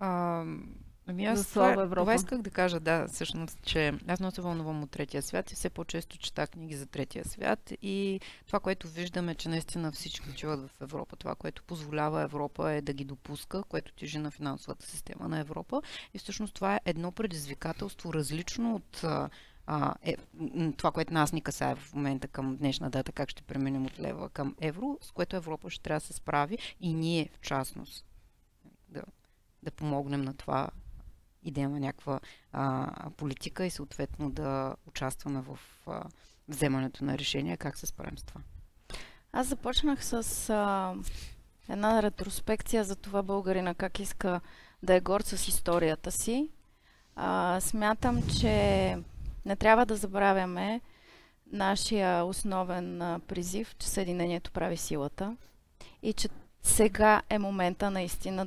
Ами аз това исках да кажа, да, всъщност, че аз много се вълнувам от третия свят и все по-често чета книги за третия свят и това, което виждаме, че наистина всички отиват в Европа. Това, което позволява Европа е да ги допуска, което тежи на финансовата система на Европа и всъщност това е едно предизвикателство различно от това, което нас ни касае в момента към днешна дата, как ще преминем от лева към евро, с което Европа ще трябва да се справи и ние в частност да помогнем на това и да имаме някаква политика и съответно да участваме в вземането на решения, как се справим с това. Аз започнах с една ретроспекция за това българина как иска да е горд с историята си. Смятам, че не трябва да забравяме нашия основен призив, че Съединението прави силата и че сега е момента наистина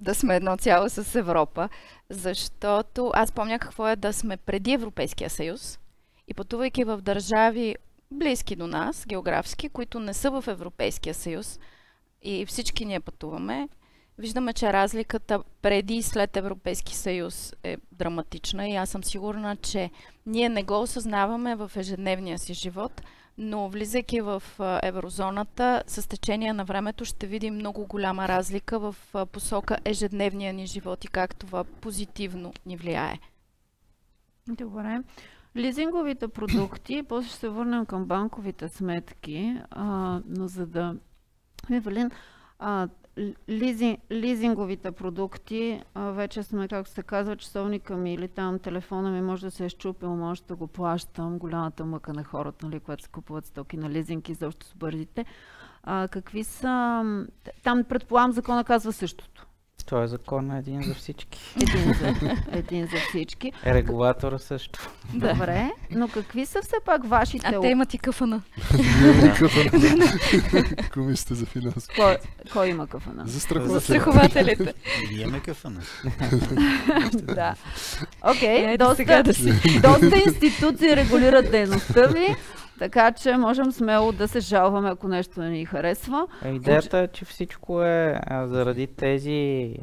да сме едно цяло с Европа, защото аз помня какво е да сме преди Европейския съюз и пътувайки в държави близки до нас, географски, които не са в Европейския съюз и всички ние пътуваме, виждаме, че разликата преди и след Европейски съюз е драматична и аз съм сигурна, че ние не го осъзнаваме в ежедневния си живот, но влизайки в еврозоната, с течение на времето ще видим много голяма разлика в посока ежедневния ни живот и как това позитивно ни влияе. Добре. Лизинговите продукти, после ще се върнем към банковите сметки, но за да... Евелин, лизинговите продукти, вече сме, както се казва, часовника ми или там телефона ми може да се е щупил, може да го плащам. Голямата мъка на хората, нали, когато се купуват стоки на лизинг и защо с бързите. Какви са... Там, предполагам, закона казва същото. Това е закон един за всички. Един за всички. Регулатора също. Добре, но какви са все пак вашите... А те имат и КФН. Комисията за финанси. Кой има КФН? За страхователите. Ние имаме КФН. Да. Окей, доста институции регулират дейността ви. Така че можем смело да се жалваме, ако нещо не ни харесва. Идеята е, че всичко е заради тези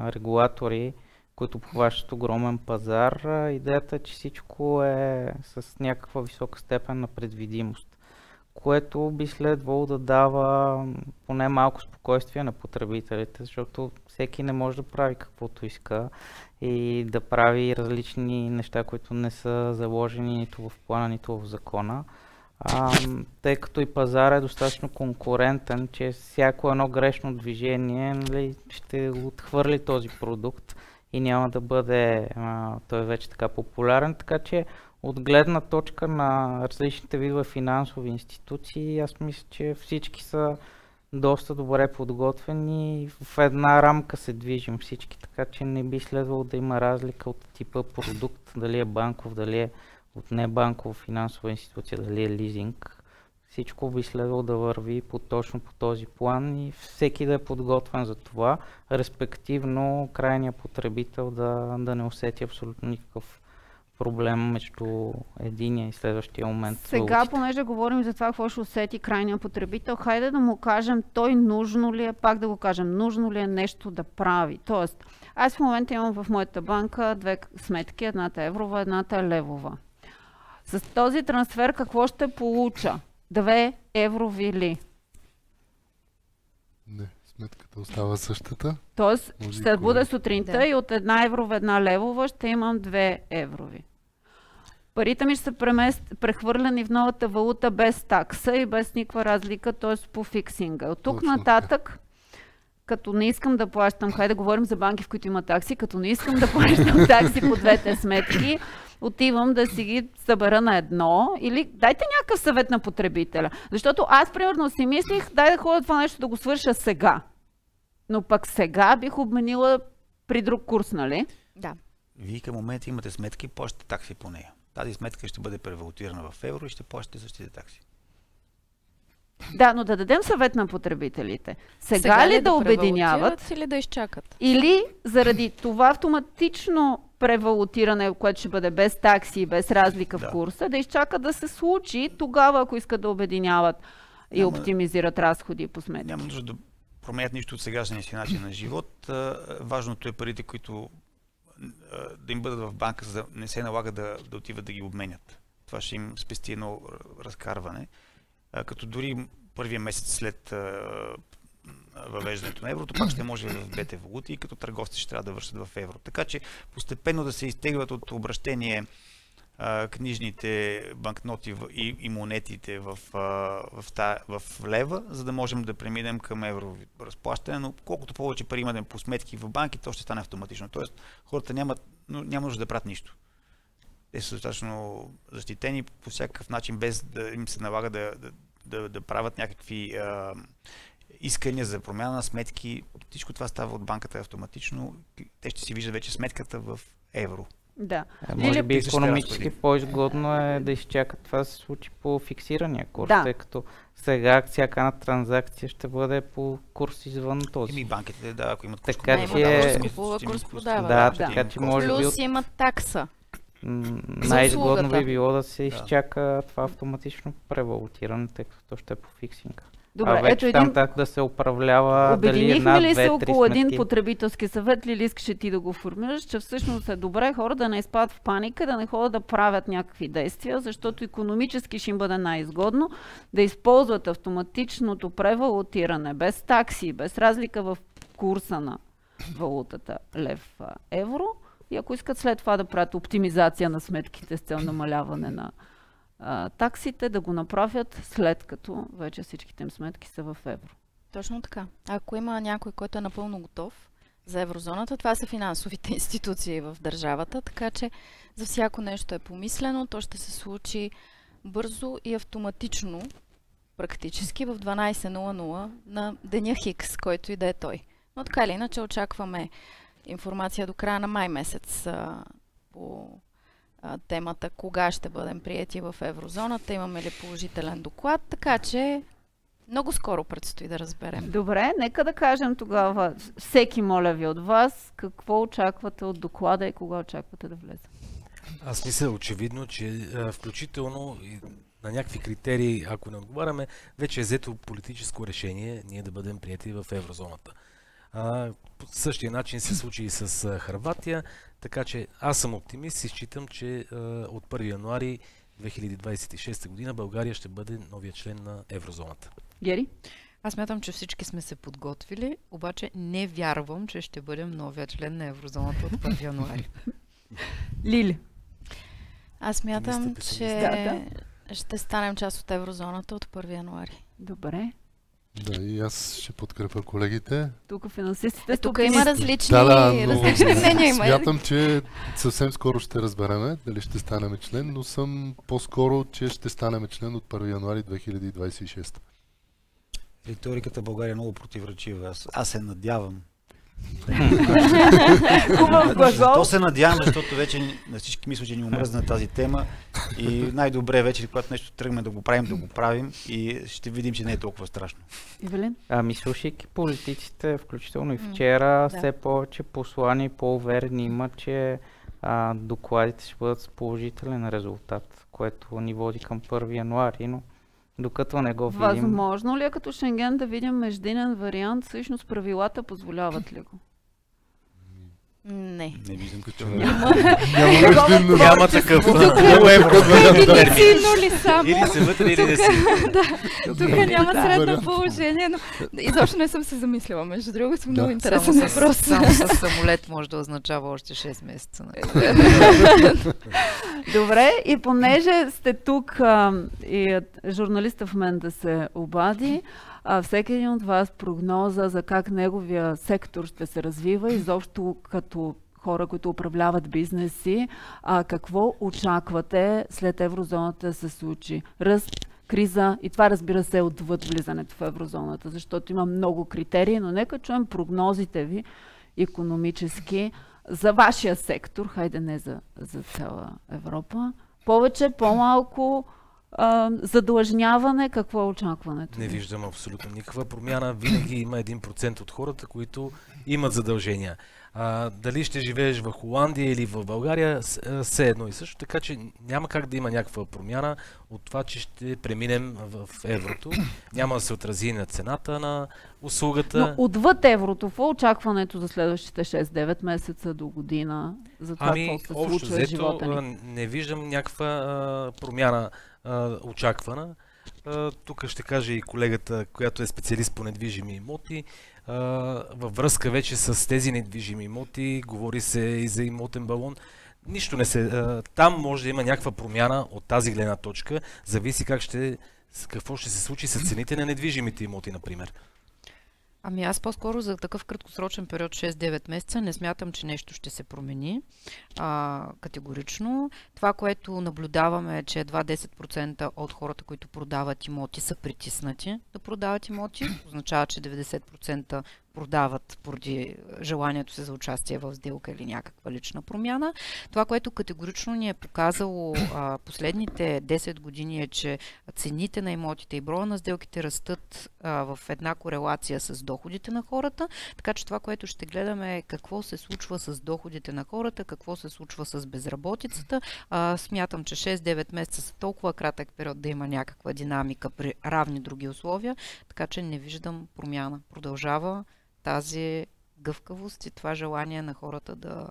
регулатори, които похващат огромен пазар. Идеята е, че всичко е с някаква висока степен на предвидимост, което би следвало да дава поне малко спокойствие на потребителите, защото всеки не може да прави каквото иска и да прави различни неща, които не са заложени нито в плана, нито в закона. Тъй като и пазар е достатъчно конкурентен, че всяко едно грешно движение, нали, ще отхвърли този продукт и няма да бъде той вече така популярен, така че от гледна точка на различните видове финансови институции, аз мисля, че всички са доста добре подготвени и в една рамка се движим всички, така че не би следвало да има разлика от типа продукт, дали е банков, дали е от небанкова финансова институция, дали е лизинг. Всичко би следвало да върви точно по този план и всеки да е подготвен за това, респективно крайният потребител да не усети абсолютно никакъв проблем между единия и следващия момент. Сега, понеже говорим за това, какво ще усети крайния потребител, хайде да му кажем той нужно ли е, пак да го кажем, нужно ли е нещо да прави. Тоест, аз в момента имам в моята банка две сметки, едната еврова, едната е левова. С този трансфер какво ще получа? 2 еврови ли? Не, сметката остава същата. Тоест, ще бъде сутринта и от 1 евро в 1 левова ще имам 2 еврови. Парите ми ще са прехвърлени в новата валута без такса и без никаква разлика, т.е. по фиксинга. От тук нататък, като не искам да плащам, хайде да говорим за банки, в които има такси, като не искам да плащам такси по двете сметки, отивам да си ги събера на едно или дайте някакъв съвет на потребителя. Защото аз, примерно, си мислих, дай да ходя това нещо да го свърша сега. Но пък сега бих обменила при друг курс, нали? Да. Вие към момента имате сметки и плащате такси по нея. Тази сметка ще бъде превалутирана в евро и ще плащате същите такси. Да, но да дадем съвет на потребителите. Сега ли да обединяват или да изчакат? Или заради това автоматично превалутиране, което ще бъде без такси и без разлика в курса, да изчакат да се случи тогава, ако искат да обединяват и оптимизират разходи по сметки. Няма нужда да променят нищо от сегашния си начин на живот. Важното е парите, които да им бъдат в банка, за да не се налага да отиват да ги обменят. Това ще им спести едно разкарване. Като дори първия месец след въвеждането на еврото, пак ще може в двете валути и като търговци ще трябва да вършат в евро. Така че постепенно да се изтеглят от обращение книжните банкноти и монетите в лева, за да можем да преминем към евро разплащане, но колкото повече пари имаме по сметки в банки, то ще стане автоматично. Тоест хората няма нужда да правят нищо. Те са достатъчно защитени по всякакъв начин, без да им се налага да правят някакви искания за промяна на сметки. Всичко това става от банката автоматично. Те ще си виждат вече сметката в евро. Да. Може би икономически по-изгодно е да изчакат това да се случи по фиксирания курс, тъй като сега всяка една транзакция ще бъде по курс извън този. И банките, ако имат курс, така че курс продава. Да, така че може би плюс имат такса. Най-изгодно би било да се изчака това автоматично превалутиране, тъй като то ще е по фиксинга. Добре, вече там так да се управлява дали една, ли две, се около сметки? Един потребителски съвет, ли искаше ти да го формираш, че всъщност е добре хора да не изпадат в паника, да не ходят да правят някакви действия, защото икономически ще им бъде най-изгодно да използват автоматичното превалутиране без такси, без разлика в курса на валутата лев-евро. И ако искат след това да правят оптимизация на сметките с цел намаляване на таксите, да го направят след като вече всичките им сметки са в евро. Точно така. Ако има някой, който е напълно готов за еврозоната, това са финансовите институции в държавата, така че за всяко нещо е помислено, то ще се случи бързо и автоматично, практически в 12:00 на деня Хикс, който и да е той. Но така или иначе очакваме информация до края на май месец по темата кога ще бъдем приети в еврозоната, имаме ли положителен доклад, така че много скоро предстои да разберем. Добре, нека да кажем тогава, всеки моля ви от вас, какво очаквате от доклада и кога очаквате да влезе? Аз мисля очевидно, че включително на някакви критерии, ако не отговаряме, вече е взето политическо решение ние да бъдем приети в еврозоната. По същия начин се случи и с Хърватия, така че аз съм оптимист и считам, че от 1 януари 2026 година България ще бъде новия член на еврозоната. Гери? Аз смятам, че всички сме се подготвили, обаче не вярвам, че ще бъдем новия член на еврозоната от 1 януари. Лили? Аз смятам, че ще станем част от еврозоната от 1 януари. Добре. Да, и аз ще подкрепя колегите. Тук финансистите сте Тук има оптимисти. различни, но различни мнения. смятам, че съвсем скоро ще разбереме дали ще станем член, но съм по-скоро, че ще станем член от 1 януари 2026. Риториката в България е много противоречива. Аз се надявам. Хубав глагол. То се надявам, защото вече на всички мисля, че ни омръзна тази тема и най-добре вече, когато нещо тръгнем да го правим и ще видим, че не е толкова страшно. Ивелин? Ами слушайки политиците, включително и вчера, все повече послания и по-уверени има, че докладите ще бъдат с положителен резултат, което ни води към 1 януари, но докато не го видим... Възможно ли е като Шенген да видим междинен вариант? Всъщност правилата позволяват ли го? Не. Не виждам като... Няма такъв. Силно ли само? Или се вътре, или не си. Тук няма средно положение, но изобщо не съм се замислила. Между другото, много интересен въпрос. Само с самолет може да означава още 6 месеца. Добре, и понеже сте тук и журналиста в мен да се обади, всеки един от вас прогноза за как неговия сектор ще се развива, изобщо като хора, които управляват бизнеси, какво очаквате след еврозоната да се случи? Ръст, криза и това, разбира се, отвъд влизането в еврозоната, защото има много критерии, но нека чуем прогнозите ви икономически за вашия сектор, хайде не за цяла Европа. Повече, по-малко задлъжняване, какво е очакването? Не виждам абсолютно никаква промяна. Винаги има 1% от хората, които имат задължения. Дали ще живееш в Холандия или в България, все едно и също. Така че няма как да има някаква промяна от това, че ще преминем в еврото. Няма да се отрази на цената на услугата. Но отвъд еврото, в очакването за следващите 6-9 месеца до година, за това какво се случва в живота ни? Не виждам някаква промяна очаквана. Тук ще каже и колегата, която е специалист по недвижими имоти. Във връзка вече с тези недвижими имоти, говори се и за имотен балон. Нищо не се... Там може да има някаква промяна от тази гледна точка. Зависи какво ще се случи с цените на недвижимите имоти, например. Ами аз по-скоро за такъв краткосрочен период 6-9 месеца не смятам, че нещо ще се промени категорично. Това, което наблюдаваме е, че едва 10% от хората, които продават имоти, са притиснати да продават имоти. Означава, че 90% продават поради желанието си за участие в сделка или някаква лична промяна. Това, което категорично ни е показало последните 10 години е, че цените на имотите и броя на сделките растат в една корелация с доходите на хората. Така че това, което ще гледаме е какво се случва с доходите на хората, какво се случва с безработицата. Смятам, че 6-9 месеца са толкова кратък период да има някаква динамика при равни други условия, така че не виждам промяна. Продължава тази гъвкавост и това желание на хората да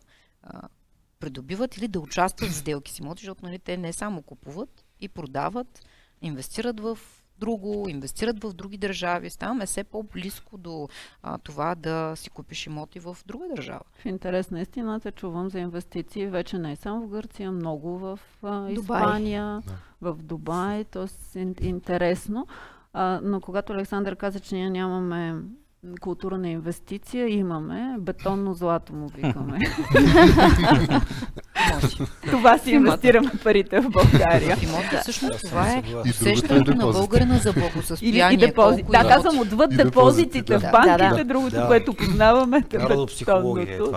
придобиват или да участват в сделки с имоти, защото те не само купуват и продават, инвестират в друго, инвестират в други държави. Ставаме все по-близко до това да си купиш имоти в друга държава. В интерес на истината чувам за инвестиции вече не само в Гърция, много в Испания, в Дубай. То е интересно. Но когато Александър каза, че ние нямаме култура на инвестиция, имаме бетонно злато, му викаме. Това си инвестираме парите в България. Всъщност това е усещането на българина за благосъстояние. И депозит. Да, казвам, отвъд депозитите в банките, другото, което познаваме, е бетонното.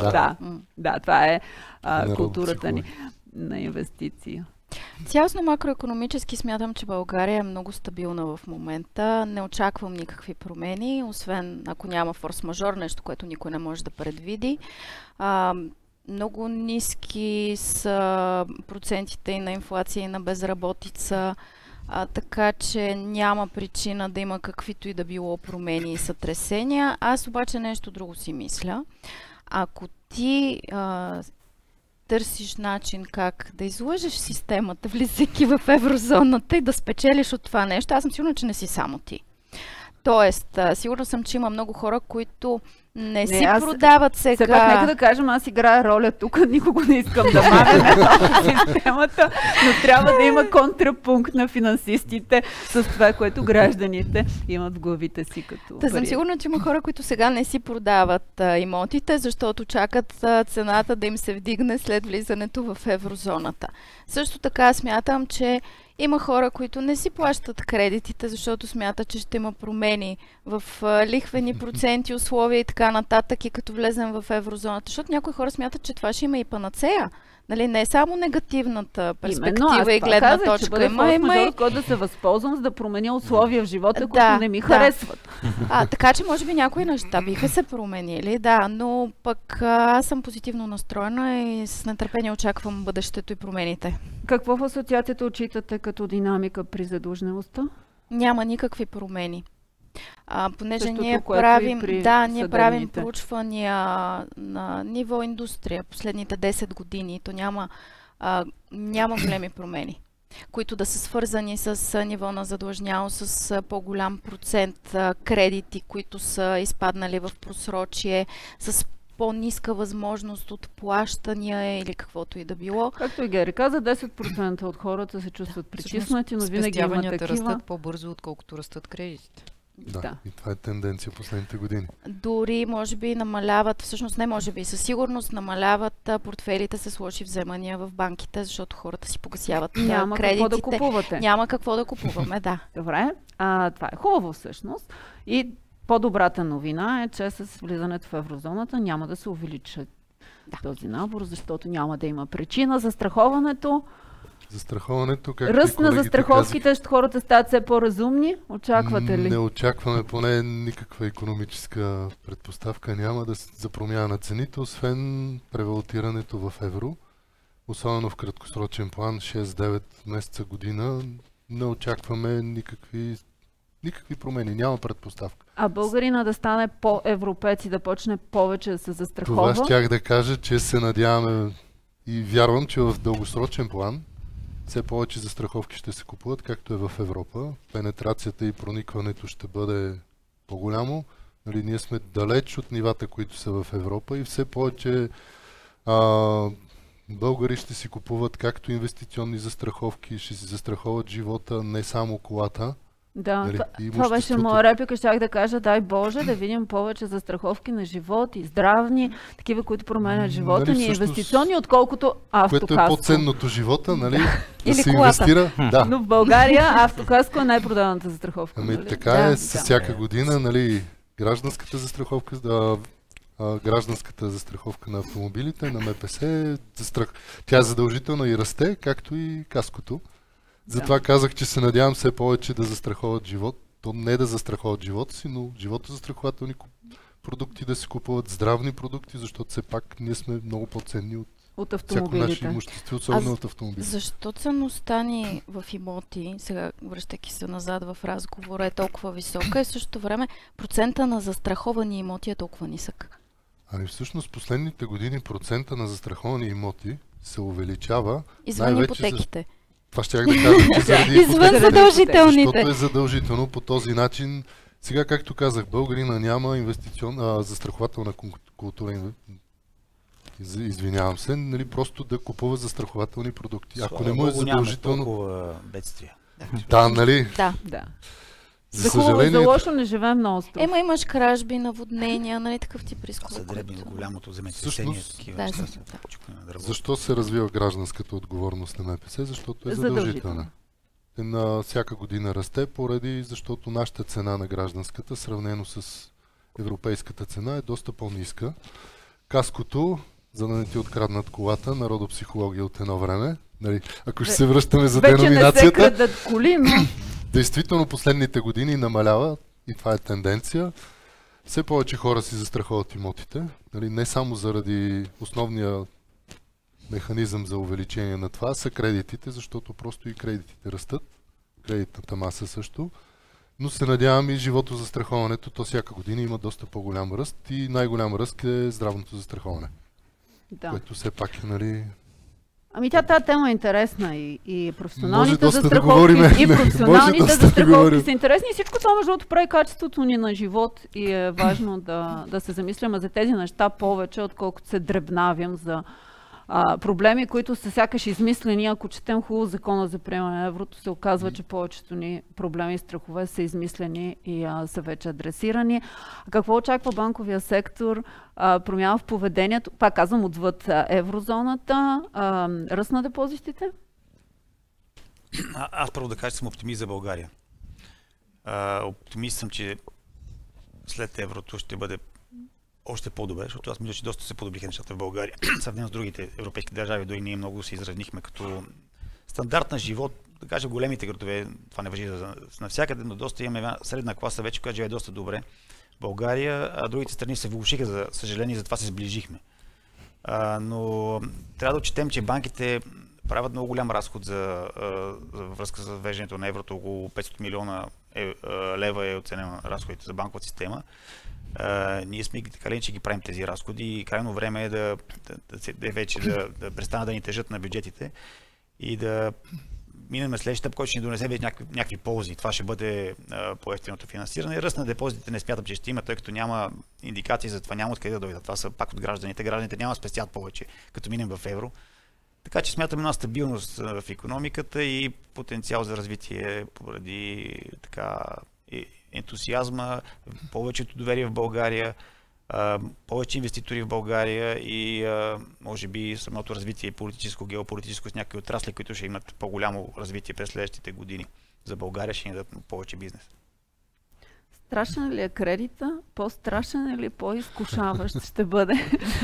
Да, това е културата ни на инвестиция. Цялостно макроекономически смятам, че България е много стабилна в момента. Не очаквам никакви промени, освен ако няма форс-мажор, нещо, което никой не може да предвиди. Много ниски са процентите и на инфлация и на безработица, така че няма причина да има каквито и да било промени и сътресения. Аз обаче нещо друго си мисля. Ако ти търсиш начин как да излъжеш системата, влизайки в еврозоната и да спечелиш от това нещо, аз съм сигурна, че не си само ти. Тоест, сигурна съм, че има много хора, които не си аз- продават Все пак, нека сега. да кажем, аз играя роля тук, никого не искам да мамя системата, но трябва да има контрапункт на финансистите с това, което гражданите имат в главите си като Та съм пари. сигурна, че има хора, които сега не си продават имотите, защото чакат цената да им се вдигне след влизането в еврозоната. Също така смятам, че има хора, които не си плащат кредитите, защото смятат, че ще има промени в лихвени проценти, условия и така нататък, и като влезем в еврозоната. Защото някои хора смятат, че това ще има и панацея. Нали, не е само негативната перспектива и гледна че точка. бъде Има и форс-мажор, от който да се възползвам, за да променя условия в живота, които Да, не ми да. харесват. Така че може би някои неща биха се променили, да, но пък аз съм позитивно настроена и с нетърпение очаквам бъдещето и промените. Какво в асоциацията отчитате като динамика при задлъжнялостта? Няма никакви промени. Понеже Същото, ние което и правим, при ние правим съдебните. проучвания на ниво индустрия последните 10 години, то няма големи промени, които да са свързани с ниво на задлъжнялост, с по-голям процент кредити, които са изпаднали в просрочие, с по-ниска възможност от плащания или каквото и да било. Както и Гери каза, 10% от хората се чувстват притиснати, но винаги има спестяванията такива. растат по-бързо, отколкото растат кредитите. Да. И това е тенденция последните години. Дори, може би, намаляват, всъщност не може би, със сигурност намаляват портфелите с лоши вземания в банките, защото хората си погасяват Няма кредитите. какво да купувате. Няма какво да купуваме, да. Добре, това е хубаво всъщност. И по-добрата новина е, че с влизането в еврозоната няма да се увеличи този набор, защото няма да има причина. Застраховането, Застраховането, както ръст и на колегите застраховките, хората стават все по-разумни. Очаквате казаха, ли? не очакваме поне никаква икономическа предпоставка няма за промяна на цените, освен превалутирането в евро. Особено в краткосрочен план, 6-9 месеца, година, не очакваме никакви промени, няма предпоставка. А българина да стане по-европейц и да почне повече да се застрахова? Това щях да кажа, че се надяваме и вярвам, че в дългосрочен план все повече застраховки ще се купуват, както е в Европа. Пенетрацията и проникването ще бъде по-голямо. Нали, ние сме далеч от нивата, които са в Европа, и все повече българи ще си купуват както инвестиционни застраховки, ще си застраховат живота, не само колата. Да, Нали, това беше имуществото. моя реплика. Щях да кажа, дай Боже, да видим повече застраховки на живот и здравни, такива, които променят живота Нали, ни, всъщност, инвестиционни, отколкото Което е автокаско. по-ценното живота, нали? Да Или се колата. инвестира. Да. Но в България автокаско е най-продаваната застраховка. Ами нали? така Да, е с всяка година, нали, гражданската застраховка, гражданската застраховка на автомобилите, на МПС, тя е задължителна и расте, както и каското. Затова казах, че се надявам все повече да застраховат живот. То не да застраховат живота си, но животозастрахователни продукти да си купуват, здравни продукти, защото все пак ние сме много по-ценни от От всяко наше автомобилите. имущество, особено от автомобили. Защо ценността ни в имоти, сега връщайки се назад в разговора, е толкова висока и в същото време процента на застраховани имоти е толкова нисък? Ами всъщност последните години процента на застраховани имоти се увеличава. Извън най-вече итипотеките. Това ще я да кажа, че заради Извън ипотеките, задължителните. защото е задължително по този начин. Сега, както казах, българина няма застрахователна култура. Извинявам се, нали, просто да купува застрахователни продукти. Ако не му е задължително... толкова бедствия. Да, нали? Да. Да. За За хубаво и за съжаление, лошо не живеем на остров. Имаш кражби, наводнения, нали такъв тип рискове. За дребни, които- голямото земетресение, Всъщност, такива да, неща да. са чукане на дърво. защо се развива гражданската отговорност на МПС? Защото е задължителна. На всяка година расте, защото нашата цена на гражданската, сравнено с европейската цена, е доста по-ниска. Каското, за да не ти откраднат колата, народопсихология от едно време. Нали, ако ще се връщаме за Вече не се деноминацията, крадат коли, но действително последните години намалява, и това е тенденция. Все повече хора си застраховат имотите. Нали, не само заради основния механизъм за увеличение на това са кредитите, защото просто и кредитите растат. Кредитната маса също. Но се надявам и животозастраховането, то всяка година има доста по-голям ръст и най-голям ръст е здравното застраховане. да. Което все пак е, нали, Ами тази тема е интересна и професионалните доста да застраховки, говорим. и професионалните Може доста да застраховки говорим. са интересни и всичко това между другото прави качеството ни на живот и е важно да се замисляме за тези неща повече, отколкото се дребнавим за проблеми, които са сякаш измислени. Ако четем хубаво закона за приемане на еврото, се оказва, че повечето ни проблеми и страхове са измислени и са вече адресирани. Какво очаква банковия сектор? Промяна в поведението, пак казвам, отвъд еврозоната, ръст на депозитите? Аз първо да кажа, че съм оптимист за България. Оптимист съм, че след еврото ще бъде още по-добре, защото аз мисля, че доста се подобриха нещата в България. Сравнено с другите европейски държави, дори ние много се изравнихме като стандарт на живот. Да кажа, големите градове, това не важи за навсякъде, но доста имаме една средна класа вече, която живее доста добре в България, а другите страни се влошиха, за съжаление, затова се сближихме. Но трябва да отчетем, че банките правят много голям разход за връзка с въвеждането на еврото. Около 500 милиона лева е оценена разходите за банкова система. Ние сме така ли, че ги правим тези разходи и крайно време е да престанат да ни тежат на бюджетите и да минем следващия етап, който ще ни донесе вече някакви ползи. Това ще бъде по-евтиното финансиране. Ръст на депозитите не смятам, че ще има, тъй като няма индикации за това, няма откъде да дойдат. Това са пак от гражданите. Гражданите няма да спестят повече, като минем в евро. Така че смятам една стабилност в икономиката и потенциал за развитие поради така ентусиазма, повечето доверие в България, повече инвеститори в България и може би самото развитие политическо, геополитическо с някакви отрасли, които ще имат по-голямо развитие през следващите години. За България ще ни дадат повече бизнес. Страшен ли е кредита? По-страшен или по-изкушаващ ще бъде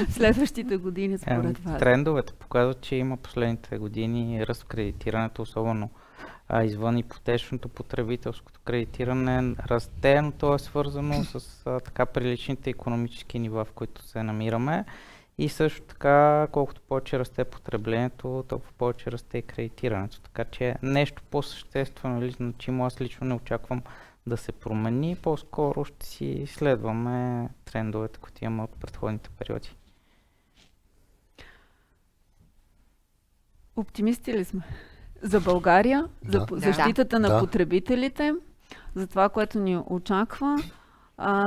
следващите години според вас? Трендовете показват, че има последните години ръст в кредитирането, особено извън ипотечното, потребителското кредитиране расте, но то е свързано с така приличните икономически нива, в които се намираме. И също така, колкото повече расте потреблението, толкова повече расте и кредитирането. Така че нещо по-съществено или значимо аз лично не очаквам да се промени. По-скоро ще си следваме трендовете, които имаме от предходните периоди. Оптимисти ли сме? За България, за защитата на потребителите, за това, което ни очаква.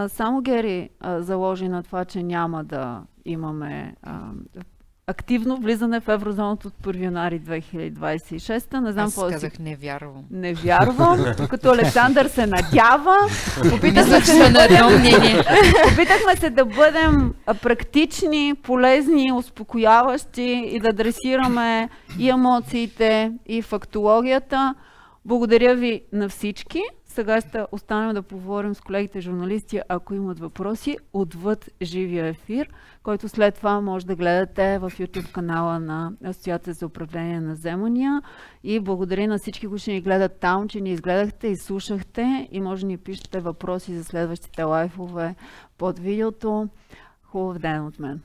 Само Гери заложи на това, че няма да имаме активно влизане в еврозоната от 1 януари 2026. Не знам. Аз казах не вярвам. Не вярвам, като Александър се надява. Опитахме се да бъдем практични, полезни, успокояващи и да адресираме и емоциите, и фактологията. Благодаря ви на всички. Сега ще останем да поговорим с колегите журналисти, ако имат въпроси, отвъд живия ефир, който след това може да гледате в YouTube канала на Асоциацията за управление на вземания. И благодаря на всички, които ще ни гледат там, че ни изгледахте и слушахте и може да ни пишете въпроси за следващите лайфове под видеото. Хубав ден от мен!